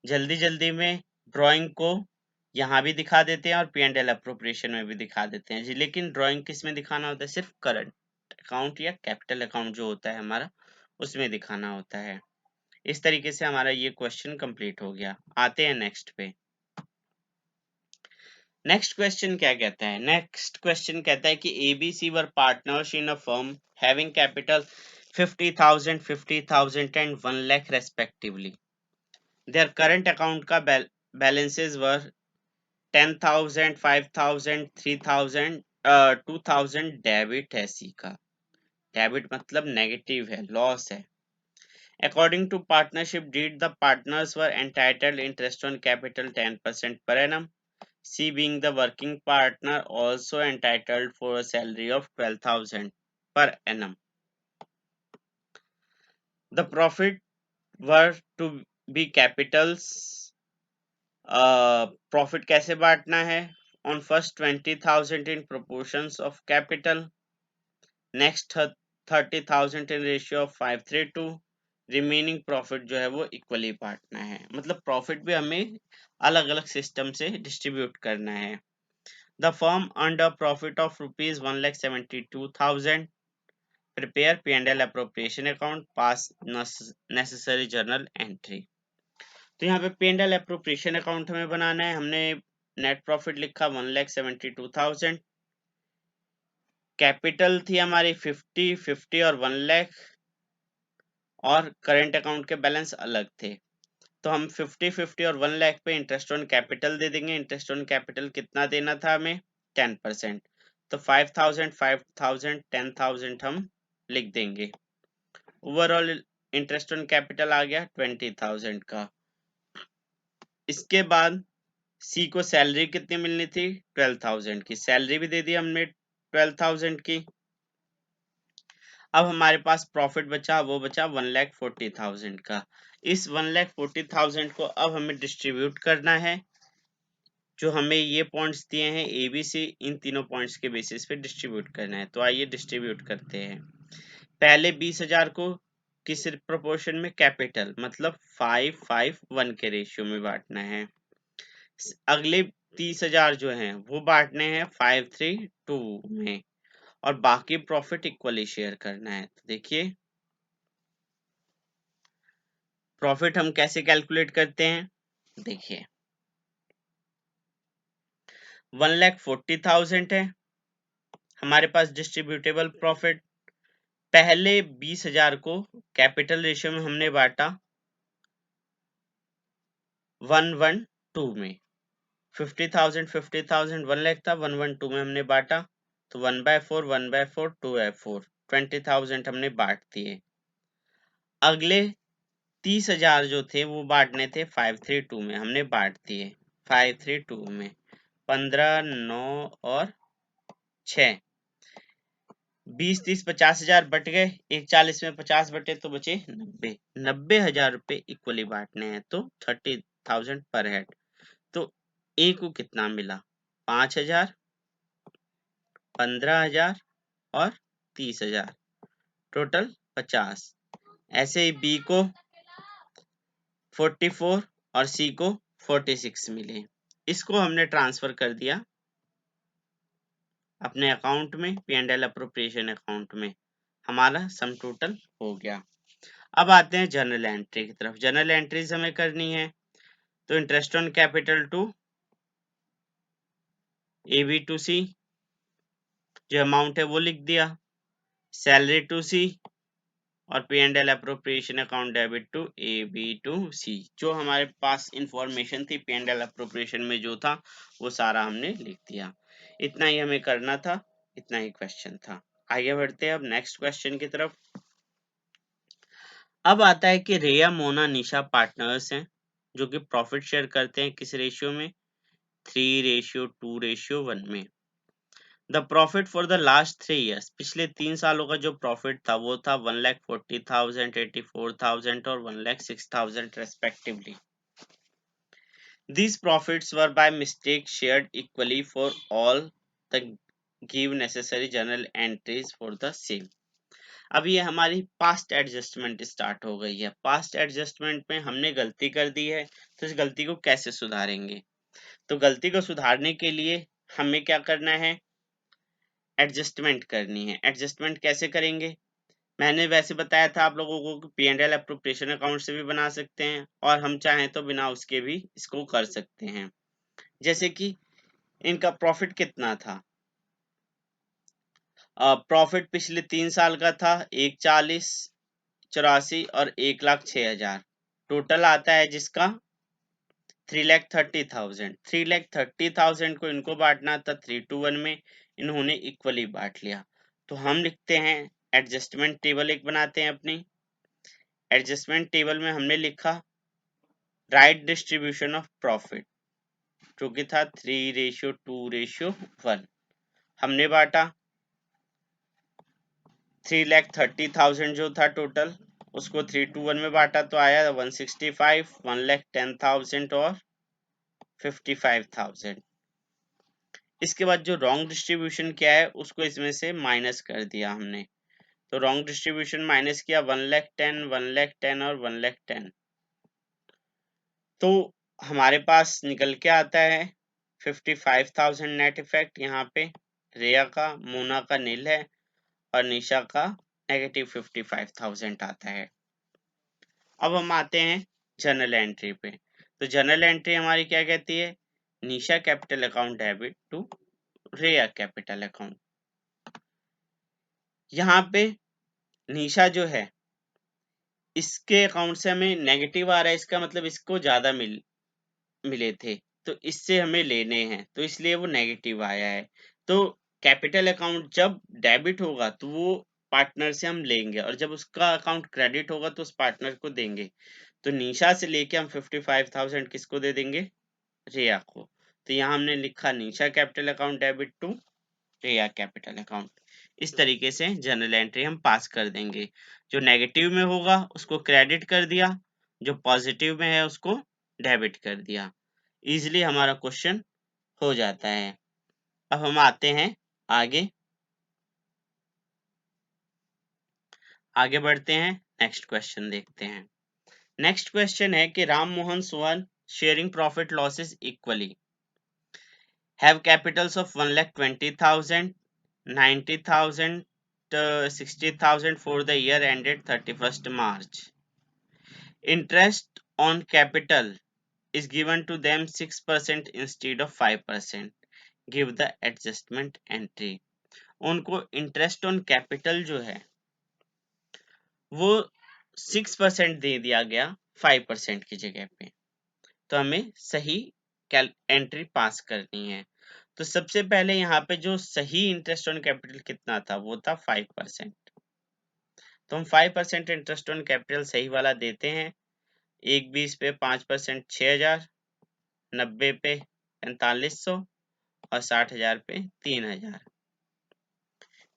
जल्दी जल्दी में ड्राइंग को यहाँ भी दिखा देते हैं और पी एंड एल अप्रोप्रिएशन में भी दिखा देते हैं जी, लेकिन ड्राइंग किस में दिखाना होता है? सिर्फ करंट अकाउंट या कैपिटल अकाउंट जो होता है हमारा, उसमें दिखाना होता है। इस तरीके से हमारा ये क्वेश्चन कंप्लीट हो गया। आते हैं नेक्स्ट पे। नेक्स्ट क्वेश्चन क्या कहता है? नेक्स्ट क्वेश्चन कहता है कि ABC were partners in a firm having capital 50,000, 50,000 and 1 lakh respectively. Their current account का बैलेंसेस वर 10,000, 5,000, 3,000, 2,000 डेबिट है। सी का डेबिट मतलब नेगेटिव है, लॉस है। According to partnership deed, the partners were entitled interest on capital 10% per annum. C being the working partner also entitled for a salary of 12,000 per annum. The profit were to be capitals. Profit कैसे बांटना है? On first 20,000 in proportions of capital. Next 30,000 in ratio of 5:3. Remaining profit जो है वो equally बांटना है। मतलब profit भी हमें अलग अलग सिस्टम से डिस्ट्रीब्यूट करना है। The firm earned a profit of ₹1,72,000। Prepare P and L appropriation account, pass necessary journal entry. तो यहाँ पे P and L appropriation account हमें बनाना है। हमने नेट प्रॉफिट लिखा 1,72,000। कैपिटल थी हमारी 50 और 1 लाख और करंट अकाउंट के बैलेंस अलग थे। तो हम 50 और 1 लाख पे इंटरेस्ट ऑन कैपिटल दे देंगे। इंटरेस्ट ऑन कैपिटल कितना देना था हमें? 10%। तो 5,000, 5,000, 10,000 हम लिख देंगे। ओवरऑल इंटरेस्ट ऑन कैपिटल आ गया 20,000 का। इसके बाद सी को सैलरी कितनी मिलनी थी? 12,000 की। सैलरी भी दे दी हमने 12,000 की। अब हमारे पास प्रॉफिट बचा, वो बचा 1,40,000 का। इस 1,40,000 को अब हमें डिस्ट्रीब्यूट करना है। जो हमें ये पॉइंट्स दिए हैं ए बी सी, इन तीनों पॉइंट्स के बेसिस पे डिस्ट्रीब्यूट करना है। तो आइए डिस्ट्रीब्यूट करते हैं। पहले 20,000 को किस प्रोपोर्शन में? कैपिटल मतलब 5:5:1 के रेशियो में बांटना है। अगले 30,000 जो हैं वो बांटने हैं 532 में और बाकी प्रॉफिट इक्वली शेयर करना है। तो देखिए प्रॉफिट हम कैसे कैलकुलेट करते हैं, देखिए 1,40,000 है हमारे पास डिस्ट्रीब्यूटेबल प्रॉफिट। पहले 20,000 को कैपिटल रेशियो में हमने बांटा 112 में। 50,000 1 लाख था, 112 में हमने बांटा तो 1/4 1/4 2/4 20,000 हमने बांट दिए। अगले 30,000 जो थे वो बांटने थे 532 में, हमने बांट दिए 532 में 15 9 और 6 20 30 50,000 बट गए, 140 में 50 बटे तो बचे 90,000 रुपए इक्वली बांटने हैं तो 30,000 पर हेड। तो ए को कितना मिला 5,000 15,000 और 30,000 टोटल 50। ऐसे ही बी को 44 और सी को 46 मिले। इसको हमने ट्रांसफर कर दिया अपने अकाउंट में, P&L अप्रोप्रिएशन अकाउंट में, हमारा सम टोटल हो गया। अब आते हैं जर्नल एंट्री की तरफ। जर्नल एंट्रीज हमें करनी है तो interest on capital to AB to C जो अमाउंट है वो लिख दिया, सैलरी टू सी और P&L appropriation account debit to AB to C. जो हमारे पास इंफॉर्मेशन थी P&L अप्रोप्रिएशन में जो था वो सारा हमने लिख दिया। इतना ही हमें करना था, इतना ही क्वेश्चन था। आगे बढ़ते हैं अब नेक्स्ट क्वेश्चन की तरफ। अब आता है कि रेया मोना निशा पार्टनर्स हैं जो कि प्रॉफिट शेयर करते हैं किस रेशियो में 3:2:1 में। The profit for the last 3 years, पिछले 3 सालों का जो प्रॉफिट था वो था 1,40,000 84,000 और 1,06,000 respectively. These profits were by mistake shared equally for all the give necessary journal entries for the same। अब ये हमारी पास्ट एडजस्टमेंट स्टार्ट हो गई है। पास्ट एडजस्टमेंट में हमने गलती कर दी है तो इस गलती को कैसे सुधारेंगे, तो गलती को सुधारने के लिए हमें क्या करना है, एडजस्टमेंट करनी है। एडजस्टमेंट कैसे करेंगे, मैंने वैसे बताया था आप लोगों को कि P&L अप्रोप्रिएशन अकाउंट से भी बना सकते हैं और हम चाहें तो बिना उसके भी इसको कर सकते हैं। जैसे कि इनका प्रॉफिट कितना था, प्रॉफिट पिछले 3 साल का था 1,40 84 और 1,06,000 टोटल आता है जिसका 3,30,000। 3,30,000 को इनको बांटना था 3:1 में, इन्होंने इक्वली बांट लिया। तो हम लिखते हैं एडजस्टमेंट टेबल एक बनाते हैं अपनी। एडजस्टमेंट टेबल में हमने लिखा राइट डिस्ट्रीब्यूशन ऑफ प्रॉफिट जो कि था 3:2:1। हमने बांटा 3,30,000 जो था टोटल उसको 3:1 में बांटा तो आया 165, 1,10,000 और 55,000। इसके बाद जो रॉन्ग डिस्ट्रीब्यूशन क्या है उसको इसमें से माइनस कर दिया हमने। तो रॉन्ग डिस्ट्रीब्यूशन माइनस किया 1,10,000 1,10,000 और 1,10,000। तो हमारे पास निकल के आता है 55,000 नेट इफेक्ट। यहाँ पे रेया का, मोना का नील है और निशा का -55,000 आता है। अब हम आते हैं जर्नल एंट्री पे। तो जर्नल एंट्री हमारी क्या कहती है, निशा कैपिटल अकाउंट डेबिट टू रेया कैपिटल अकाउंट। यहाँ पे निशा जो है इसके अकाउंट से हमें नेगेटिव आ रहा है, इसका मतलब इसको ज्यादा मिले थे तो इससे हमें लेने हैं तो इसलिए वो नेगेटिव आया है। तो कैपिटल अकाउंट जब डेबिट होगा तो वो पार्टनर से हम लेंगे और जब उसका अकाउंट क्रेडिट होगा तो उस पार्टनर को देंगे। तो निशा से लेके हम 55,000 किसको दे देंगे, रिया को। तो यहाँ हमने लिखा Nisha capital account debit to Riya capital account. इस तरीके से जर्नल एंट्री हम पास कर देंगे। जो नेगेटिव में होगा उसको क्रेडिट कर दिया, जो पॉजिटिव में है उसको डेबिट कर दिया। इजिली हमारा क्वेश्चन हो जाता है। अब हम आते हैं आगे आगे बढ़ते हैं, नेक्स्ट क्वेश्चन देखते हैं। नेक्स्ट क्वेश्चन है कि Ram Mohan Sohan sharing profit losses equally. Have capitals of 1,20,000, 90,000, 60,000 for the year ended 31st March. Interest on capital is given to them 6% instead of 5%. Give the adjustment entry. उनको इंटरेस्ट ऑन कैपिटल जो है वो 6% दे दिया गया 5% की जगह पे, तो हमें सही एंट्री पास करनी है। तो सबसे पहले यहाँ पे जो सही इंटरेस्ट ऑन कैपिटल कितना था वो था 5%। तो हम 5% इंटरेस्ट ऑन कैपिटल सही वाला देते हैं। 1/20 पे 5% 6,000, 90 पे 4,500 और 60,000 पे 3,000।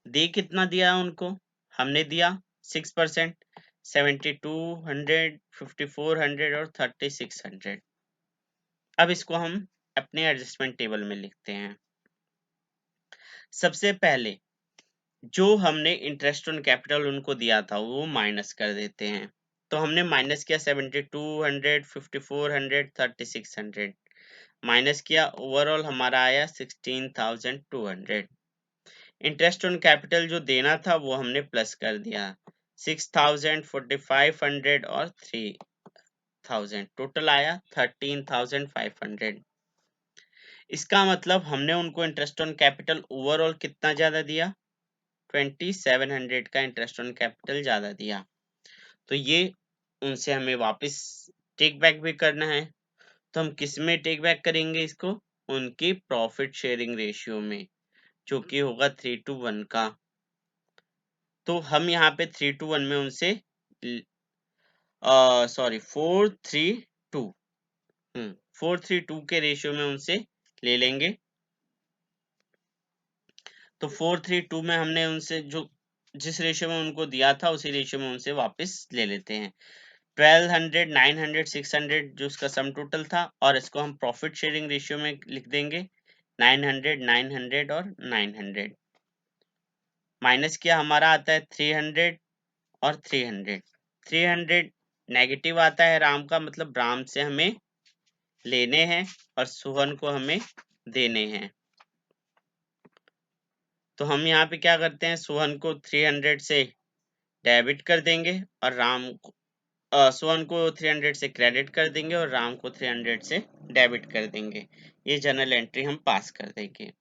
दे कितना दिया उनको? हमने दिया 6%, 7,200, 5,400 और 3,600। अब इसको हम अपने एडजस्टमेंट टेबल में लिखते हैं। सबसे पहले जो हमने इंटरेस्ट ऑन कैपिटल उनको दिया था वो माइनस कर देते हैं। तो हमने माइनस किया 7,200, 5,400, 3,600 माइनस किया, ओवरऑल हमारा आया 16,200। इंटरेस्ट ऑन कैपिटल जो देना था वो हमने प्लस कर दिया 6,000, 4,500 और 3,000, टोटल आया 13,500। इसका मतलब हमने उनको इंटरेस्ट ऑन कैपिटल ओवरऑल कितना ज्यादा दिया? 2,700 का इंटरेस्ट ऑन कैपिटल ज्यादा दिया। तो ये उनसे हमें वापस टेक बैक भी करना है। तो हम किस में टेक बैक करेंगे इसको? उनकी प्रॉफिट शेयरिंग रेशियो में, जो कि होगा 3:1 का। तो हम यहाँ पे 3:1 में उनसे 4:3:2 4:3:2 के रेशियो में उनसे ले लेंगे। तो 4:3:2 में हमने उनसे जो जिस रेशियो में उनको दिया था उसी रेशियो में उनसे वापस ले लेते हैं। 1,200, 900, 600 जो उसका सम टोटल था, और इसको हम प्रॉफिट शेयरिंग रेशियो में लिख देंगे 900, 900 और 900। माइनस किया हमारा आता है 300 और 300। 300 नेगेटिव आता है राम का, मतलब राम से हमें लेने हैं और सोहन को हमें देने हैं। तो हम यहाँ पे क्या करते हैं, सोहन को 300 से डेबिट कर देंगे और राम को सोहन को 300 से क्रेडिट कर देंगे और राम को 300 से डेबिट कर देंगे। ये जनरल एंट्री हम पास कर देंगे।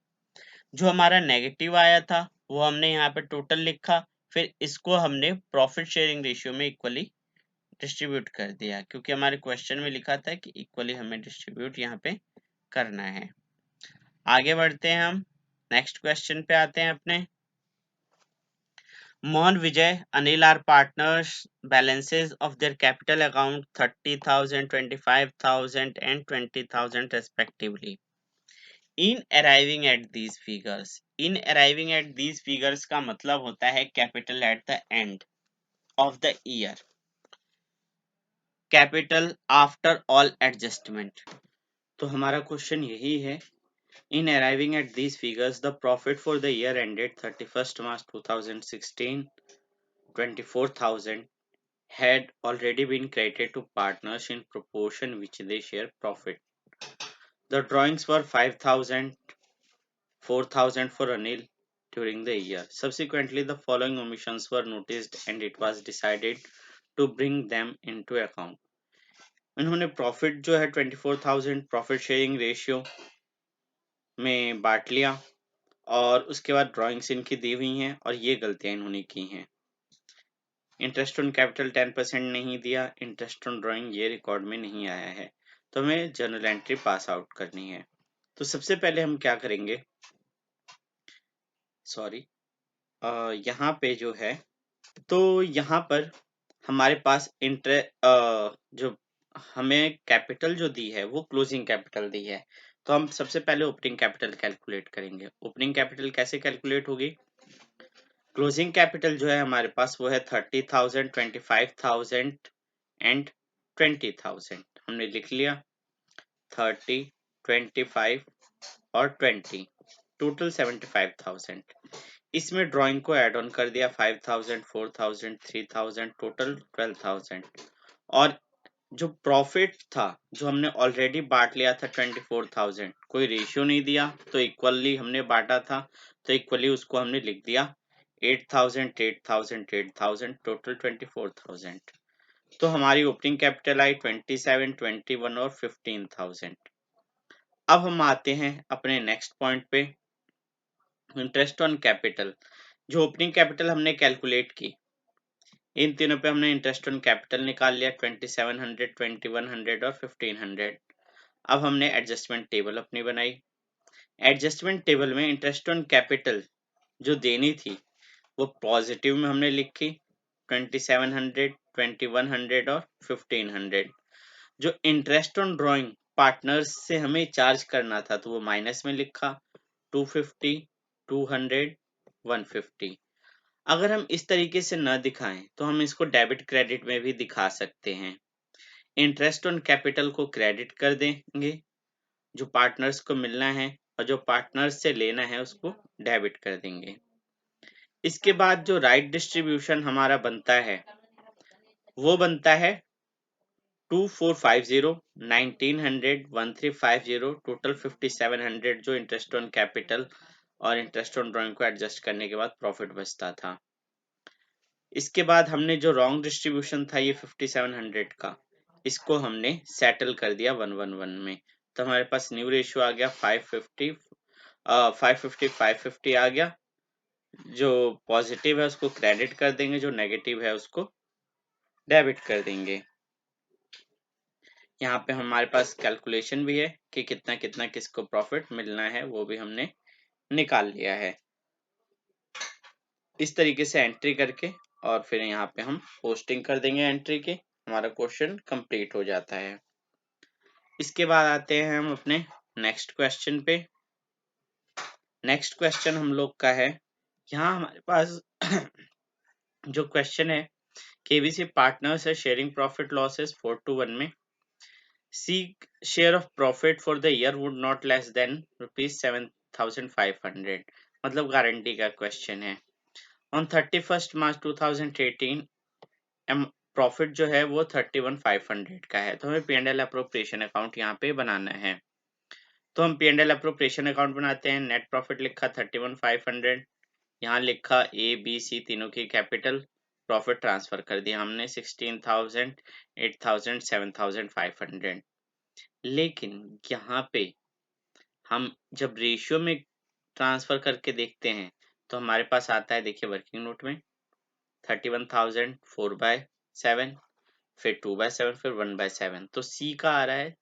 जो हमारा नेगेटिव आया था वो हमने यहाँ पे टोटल लिखा, फिर इसको हमने प्रॉफिट शेयरिंग रेशियो में इक्वली डिस्ट्रीब्यूट कर दिया, क्योंकि हमारे क्वेश्चन में लिखा था कि इक्वली हमें डिस्ट्रीब्यूट यहाँ पे करना है। आगे बढ़ते हैं, हम नेक्स्ट क्वेश्चन पे आते हैं अपने। Mohan, Vijay, Anil are partners. Balances of their capital account 30,000, 25,000 and 20,000 respectively. In arriving at these figures, का मतलब होता है capital at the end of the year, capital after all adjustment. तो हमारा क्वेश्चन यही है। In arriving at these figures, the profit for the year ended 31st March 2016, 24,000 had already been credited to partners in proportion which they share profit. The drawings were 5,000, 4,000 for Anil during the year. Subsequently, the following omissions were noticed and it was decided to bring them into account. इन्होंने profit जो है 24,000 profit sharing ratio में बांट लिया, और उसके बाद drawings इनकी दी हुई हैं और ये गलतियां इन्होंने की हैं। इंटरेस्ट ऑन कैपिटल 10% नहीं दिया, इंटरेस्ट ऑन ड्राइंग ये रिकॉर्ड में नहीं आया है, तो हमें जर्नल एंट्री पास आउट करनी है। तो सबसे पहले हम क्या करेंगे, सॉरी यहाँ पे जो है, तो यहाँ पर हमारे पास जो हमें कैपिटल जो दी है वो क्लोजिंग कैपिटल दी है। तो हम सबसे पहले ओपनिंग कैपिटल कैलकुलेट करेंगे। ओपनिंग कैपिटल कैसे कैलकुलेट होगी? क्लोजिंग कैपिटल जो है हमारे पास वो है 30,000, 25,000 एंड 20,000। हमने लिख लिया 30, 25 और 20, टोटल 75,000। इसमें ड्राइंग को ऐड ऑन कर दिया 5,000, 4,000, 3,000, टोटल 12,000, और जो प्रॉफिट था, जो हमने ऑलरेडी बांट लिया था 24,000, कोई रेशियो नहीं दिया तो इक्वली हमने बांटा था, तो इक्वली उसको हमने लिख दिया 8,000 8,000 8,000, टोटल 24,000। तो हमारी ओपनिंग कैपिटल आई 27 21 और 15,000। अब हम आते हैं अपने नेक्स्ट पॉइंट पे, इंटरेस्ट ऑन कैपिटल। जो ओपनिंग कैपिटल हमने कैलकुलेट की, इन तीनों पे हमने इंटरेस्ट ऑन कैपिटल निकाल लिया 2700 2100 और 1500। अब हमने एडजस्टमेंट टेबल अपनी बनाई। एडजस्टमेंट टेबल में इंटरेस्ट ऑन कैपिटल जो देनी थी वो पॉजिटिव में हमने लिखी 2700 2100 और 1500। जो इंटरेस्ट ऑन ड्रॉइंग पार्टनर्स से हमें चार्ज करना था तो वो माइनस में लिखा 250 200 150। अगर हम इस तरीके से न दिखाएं तो हम इसको डेबिट क्रेडिट में भी दिखा सकते हैं। इंटरेस्ट ऑन कैपिटल को क्रेडिट कर देंगे, जो पार्टनर्स को मिलना है, और जो पार्टनर्स से लेना है उसको डेबिट कर देंगे। इसके बाद जो राइट डिस्ट्रीब्यूशन हमारा बनता है वो बनता है 2450 1900 1350, टोटल 5700, जो इंटरेस्ट ऑन कैपिटल और इंटरेस्ट ऑन ड्रॉइंग को एडजस्ट करने के बाद प्रॉफिट बचता था। इसके बाद हमने जो रॉन्ग डिस्ट्रीब्यूशन था ये 5700 का, इसको हमने सेटल कर दिया 111 में। तो हमारे पास न्यू रेशियो आ गया 550 550 आ गया। जो पॉजिटिव है उसको क्रेडिट कर देंगे, जो नेगेटिव है उसको डेबिट कर देंगे। यहाँ पे हमारे पास कैलकुलेशन भी है कि कितना कितना किसको प्रॉफिट मिलना है, वो भी हमने निकाल लिया है। इस तरीके से एंट्री करके और फिर यहाँ पे हम पोस्टिंग कर देंगे एंट्री के, हमारा क्वेश्चन कंप्लीट हो जाता है। इसके बाद आते हैं हम अपने नेक्स्ट क्वेश्चन पे। नेक्स्ट क्वेश्चन हम लोग का है, यहाँ हमारे पास जो क्वेश्चन है, केबीसी पार्टनर्स है शेयरिंग प्रॉफिट लॉसेस 4:1 में। Seek share of profit for the year would not less than rupees 7,500, मतलब गारंटी का क्वेश्चन है। ऑन 31 मार्च 2018 प्रॉफिट जो है वो 31,500 का है। तो हमें P&L अप्रोप्रिएशन अकाउंट यहाँ पे बनाना है। तो हम P&L अप्रोप्रिएशन अकाउंट बनाते हैं। नेट प्रॉफिट लिखा 31,500, यहाँ लिखा ए बी सी तीनों की कैपिटल, प्रॉफिट ट्रांसफर कर दिया हमने 16,000 8,000 7,500। लेकिन यहाँ पे हम जब रेशियो में ट्रांसफर करके देखते हैं तो हमारे पास आता है, देखिए वर्किंग नोट में 31,000 4/7, फिर 2/7, फिर 1/7, तो सी का आ रहा है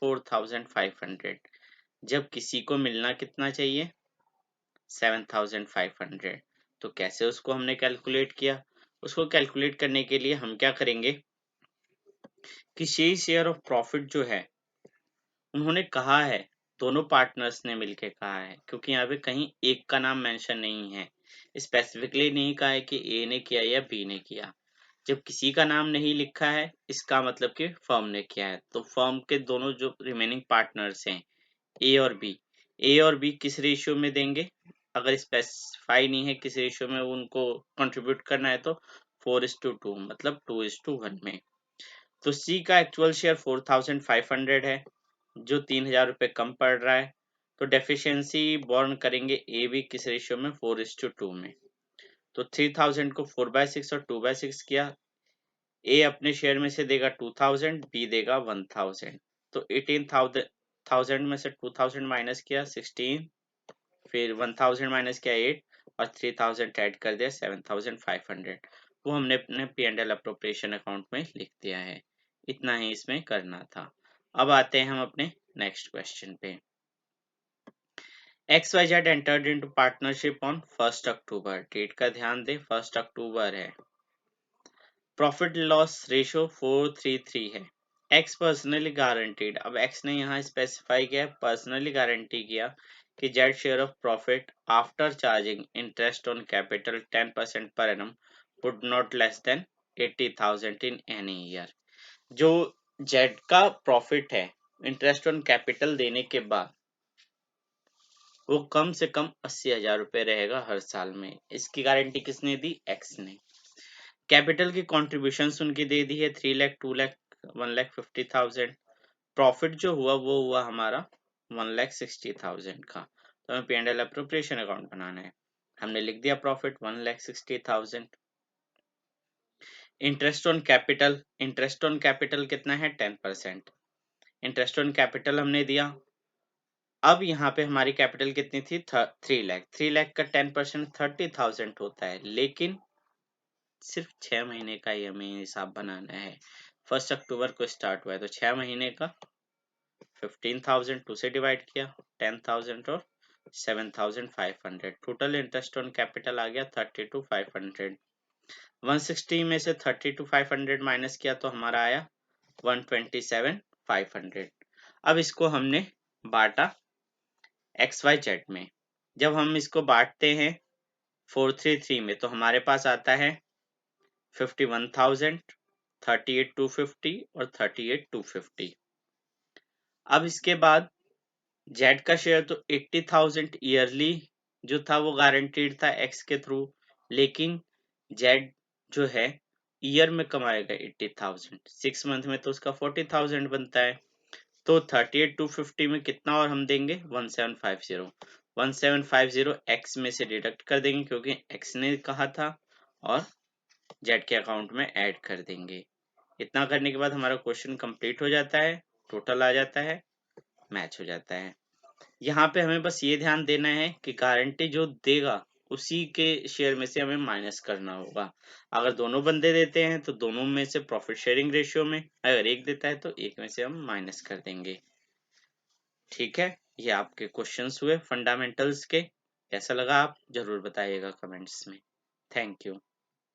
4,500। जब किसी को मिलना कितना चाहिए 7,500। तो कैसे उसको हमने कैलकुलेट किया, उसको कैलकुलेट करने के लिए हम क्या करेंगे कि शेयर ऑफ प्रॉफिट जो है उन्होंने कहा है, दोनों पार्टनर्स ने मिलके कहा है, क्योंकि यहाँ पे कहीं एक का नाम मेंशन नहीं है, स्पेसिफिकली नहीं कहा है कि ए ने किया या बी ने किया। जब किसी का नाम नहीं लिखा है इसका मतलब कि फर्म ने किया है। तो फर्म के दोनों जो रिमेनिंग पार्टनर्स हैं ए और बी किस रेशियो में देंगे, अगर स्पेसिफाई नहीं है किस रेशियो में उनको कंट्रीब्यूट करना है तो 4:2, मतलब 2:1 में। तो सी का एक्चुअल शेयर 4,500 है, जो 3,000 रुपये कम पड़ रहा है। तो डेफिशिएंसी बॉर्न करेंगे ए बी किस रेशियो में 4:2 में। तो 3,000 को 4/6 और 2/6 किया। ए अपने शेयर में से देगा 2,000, बी देगा 1,000। तो 18,000 में से 2,000 माइनस किया 16, फिर 1,000 माइनस किया 8 और 3,000 ऐड कर दिया 7,500। वो हमने अपने P&L अप्रोप्रिएशन अकाउंट में लिख दिया है। इतना ही इसमें करना था। अब आते हैं हम अपने नेक्स्ट क्वेश्चन पे। XYZ entered into partnership on 1st October, date का ध्यान दे 1st अक्टूबर है। प्रॉफिट लॉस रेशियो 4:3 है। एक्स पर्सनली गारंटीड, अब एक्स ने यहाँ स्पेसिफाई किया पर्सनली गारंटी किया कि Z share of profit after charging interest on capital 10% per annum would not less than 80,000 in any year. जो जेड का प्रॉफिट है इंटरेस्ट ऑन कैपिटल देने के बाद वो कम से कम 80,000 रुपये रहेगा हर साल में। इसकी गारंटी किसने दी, एक्स ने। कैपिटल की कॉन्ट्रीब्यूशन उनकी दे दी है 3 लाख 2 लाख 1,50,000। प्रॉफिट जो हुआ वो हुआ हमारा 1,60,000 का। तो हमें P&L अप्रोप्रिएशन अकाउंट बनाना है। हमने लिख दिया profit 1,60,000। Interest on capital, interest on capital कितना है 10%। इंटरेस्ट ऑन कैपिटल हमने दिया। अब यहाँ पे हमारी कैपिटल कितनी थी 3 लाख। 3 लाख का 10% 30,000 होता है, लेकिन सिर्फ 6 महीने का ही हमें हिसाब बनाना है। 1 अक्टूबर को स्टार्ट हुआ है तो 6 महीने का 15,000 2 से डिवाइड किया, 10,000 और 7,500। टोटल इंटरेस्ट ऑन कैपिटल आ गया 32,500। 160 में से 32,500 माइनस किया तो हमारा आया 127,500। अब इसको हमने बांटा XYZ में। जब हम इसको बांटते हैं 433 में तो हमारे पास आता है 51,000, 38,250 और 38,250। अब इसके बाद जेड का शेयर तो 80,000 ईयरली जो था वो गारंटीड था एक्स के थ्रू, लेकिन जेड जो है ईयर में कमाएगा 80,000, 6 मंथ में तो उसका 40,000 बनता है। तो 38,250 में कितना और हम देंगे 1750। 1750 एक्स में से डिडक्ट कर देंगे क्योंकि एक्स ने कहा था, और जेड के अकाउंट में ऐड कर देंगे। इतना करने के बाद हमारा क्वेश्चन कंप्लीट हो जाता है, टोटल आ जाता है, मैच हो जाता है। यहाँ पे हमें बस ये ध्यान देना है कि गारंटी जो देगा उसी के शेयर में से हमें माइनस करना होगा। अगर दोनों बंदे देते हैं तो दोनों में से प्रॉफिट शेयरिंग रेशियो में, अगर एक देता है तो एक में से हम माइनस कर देंगे। ठीक है, ये आपके क्वेश्चंस हुए फंडामेंटल्स के। कैसा लगा आप जरूर बताइएगा कमेंट्स में। Thank you.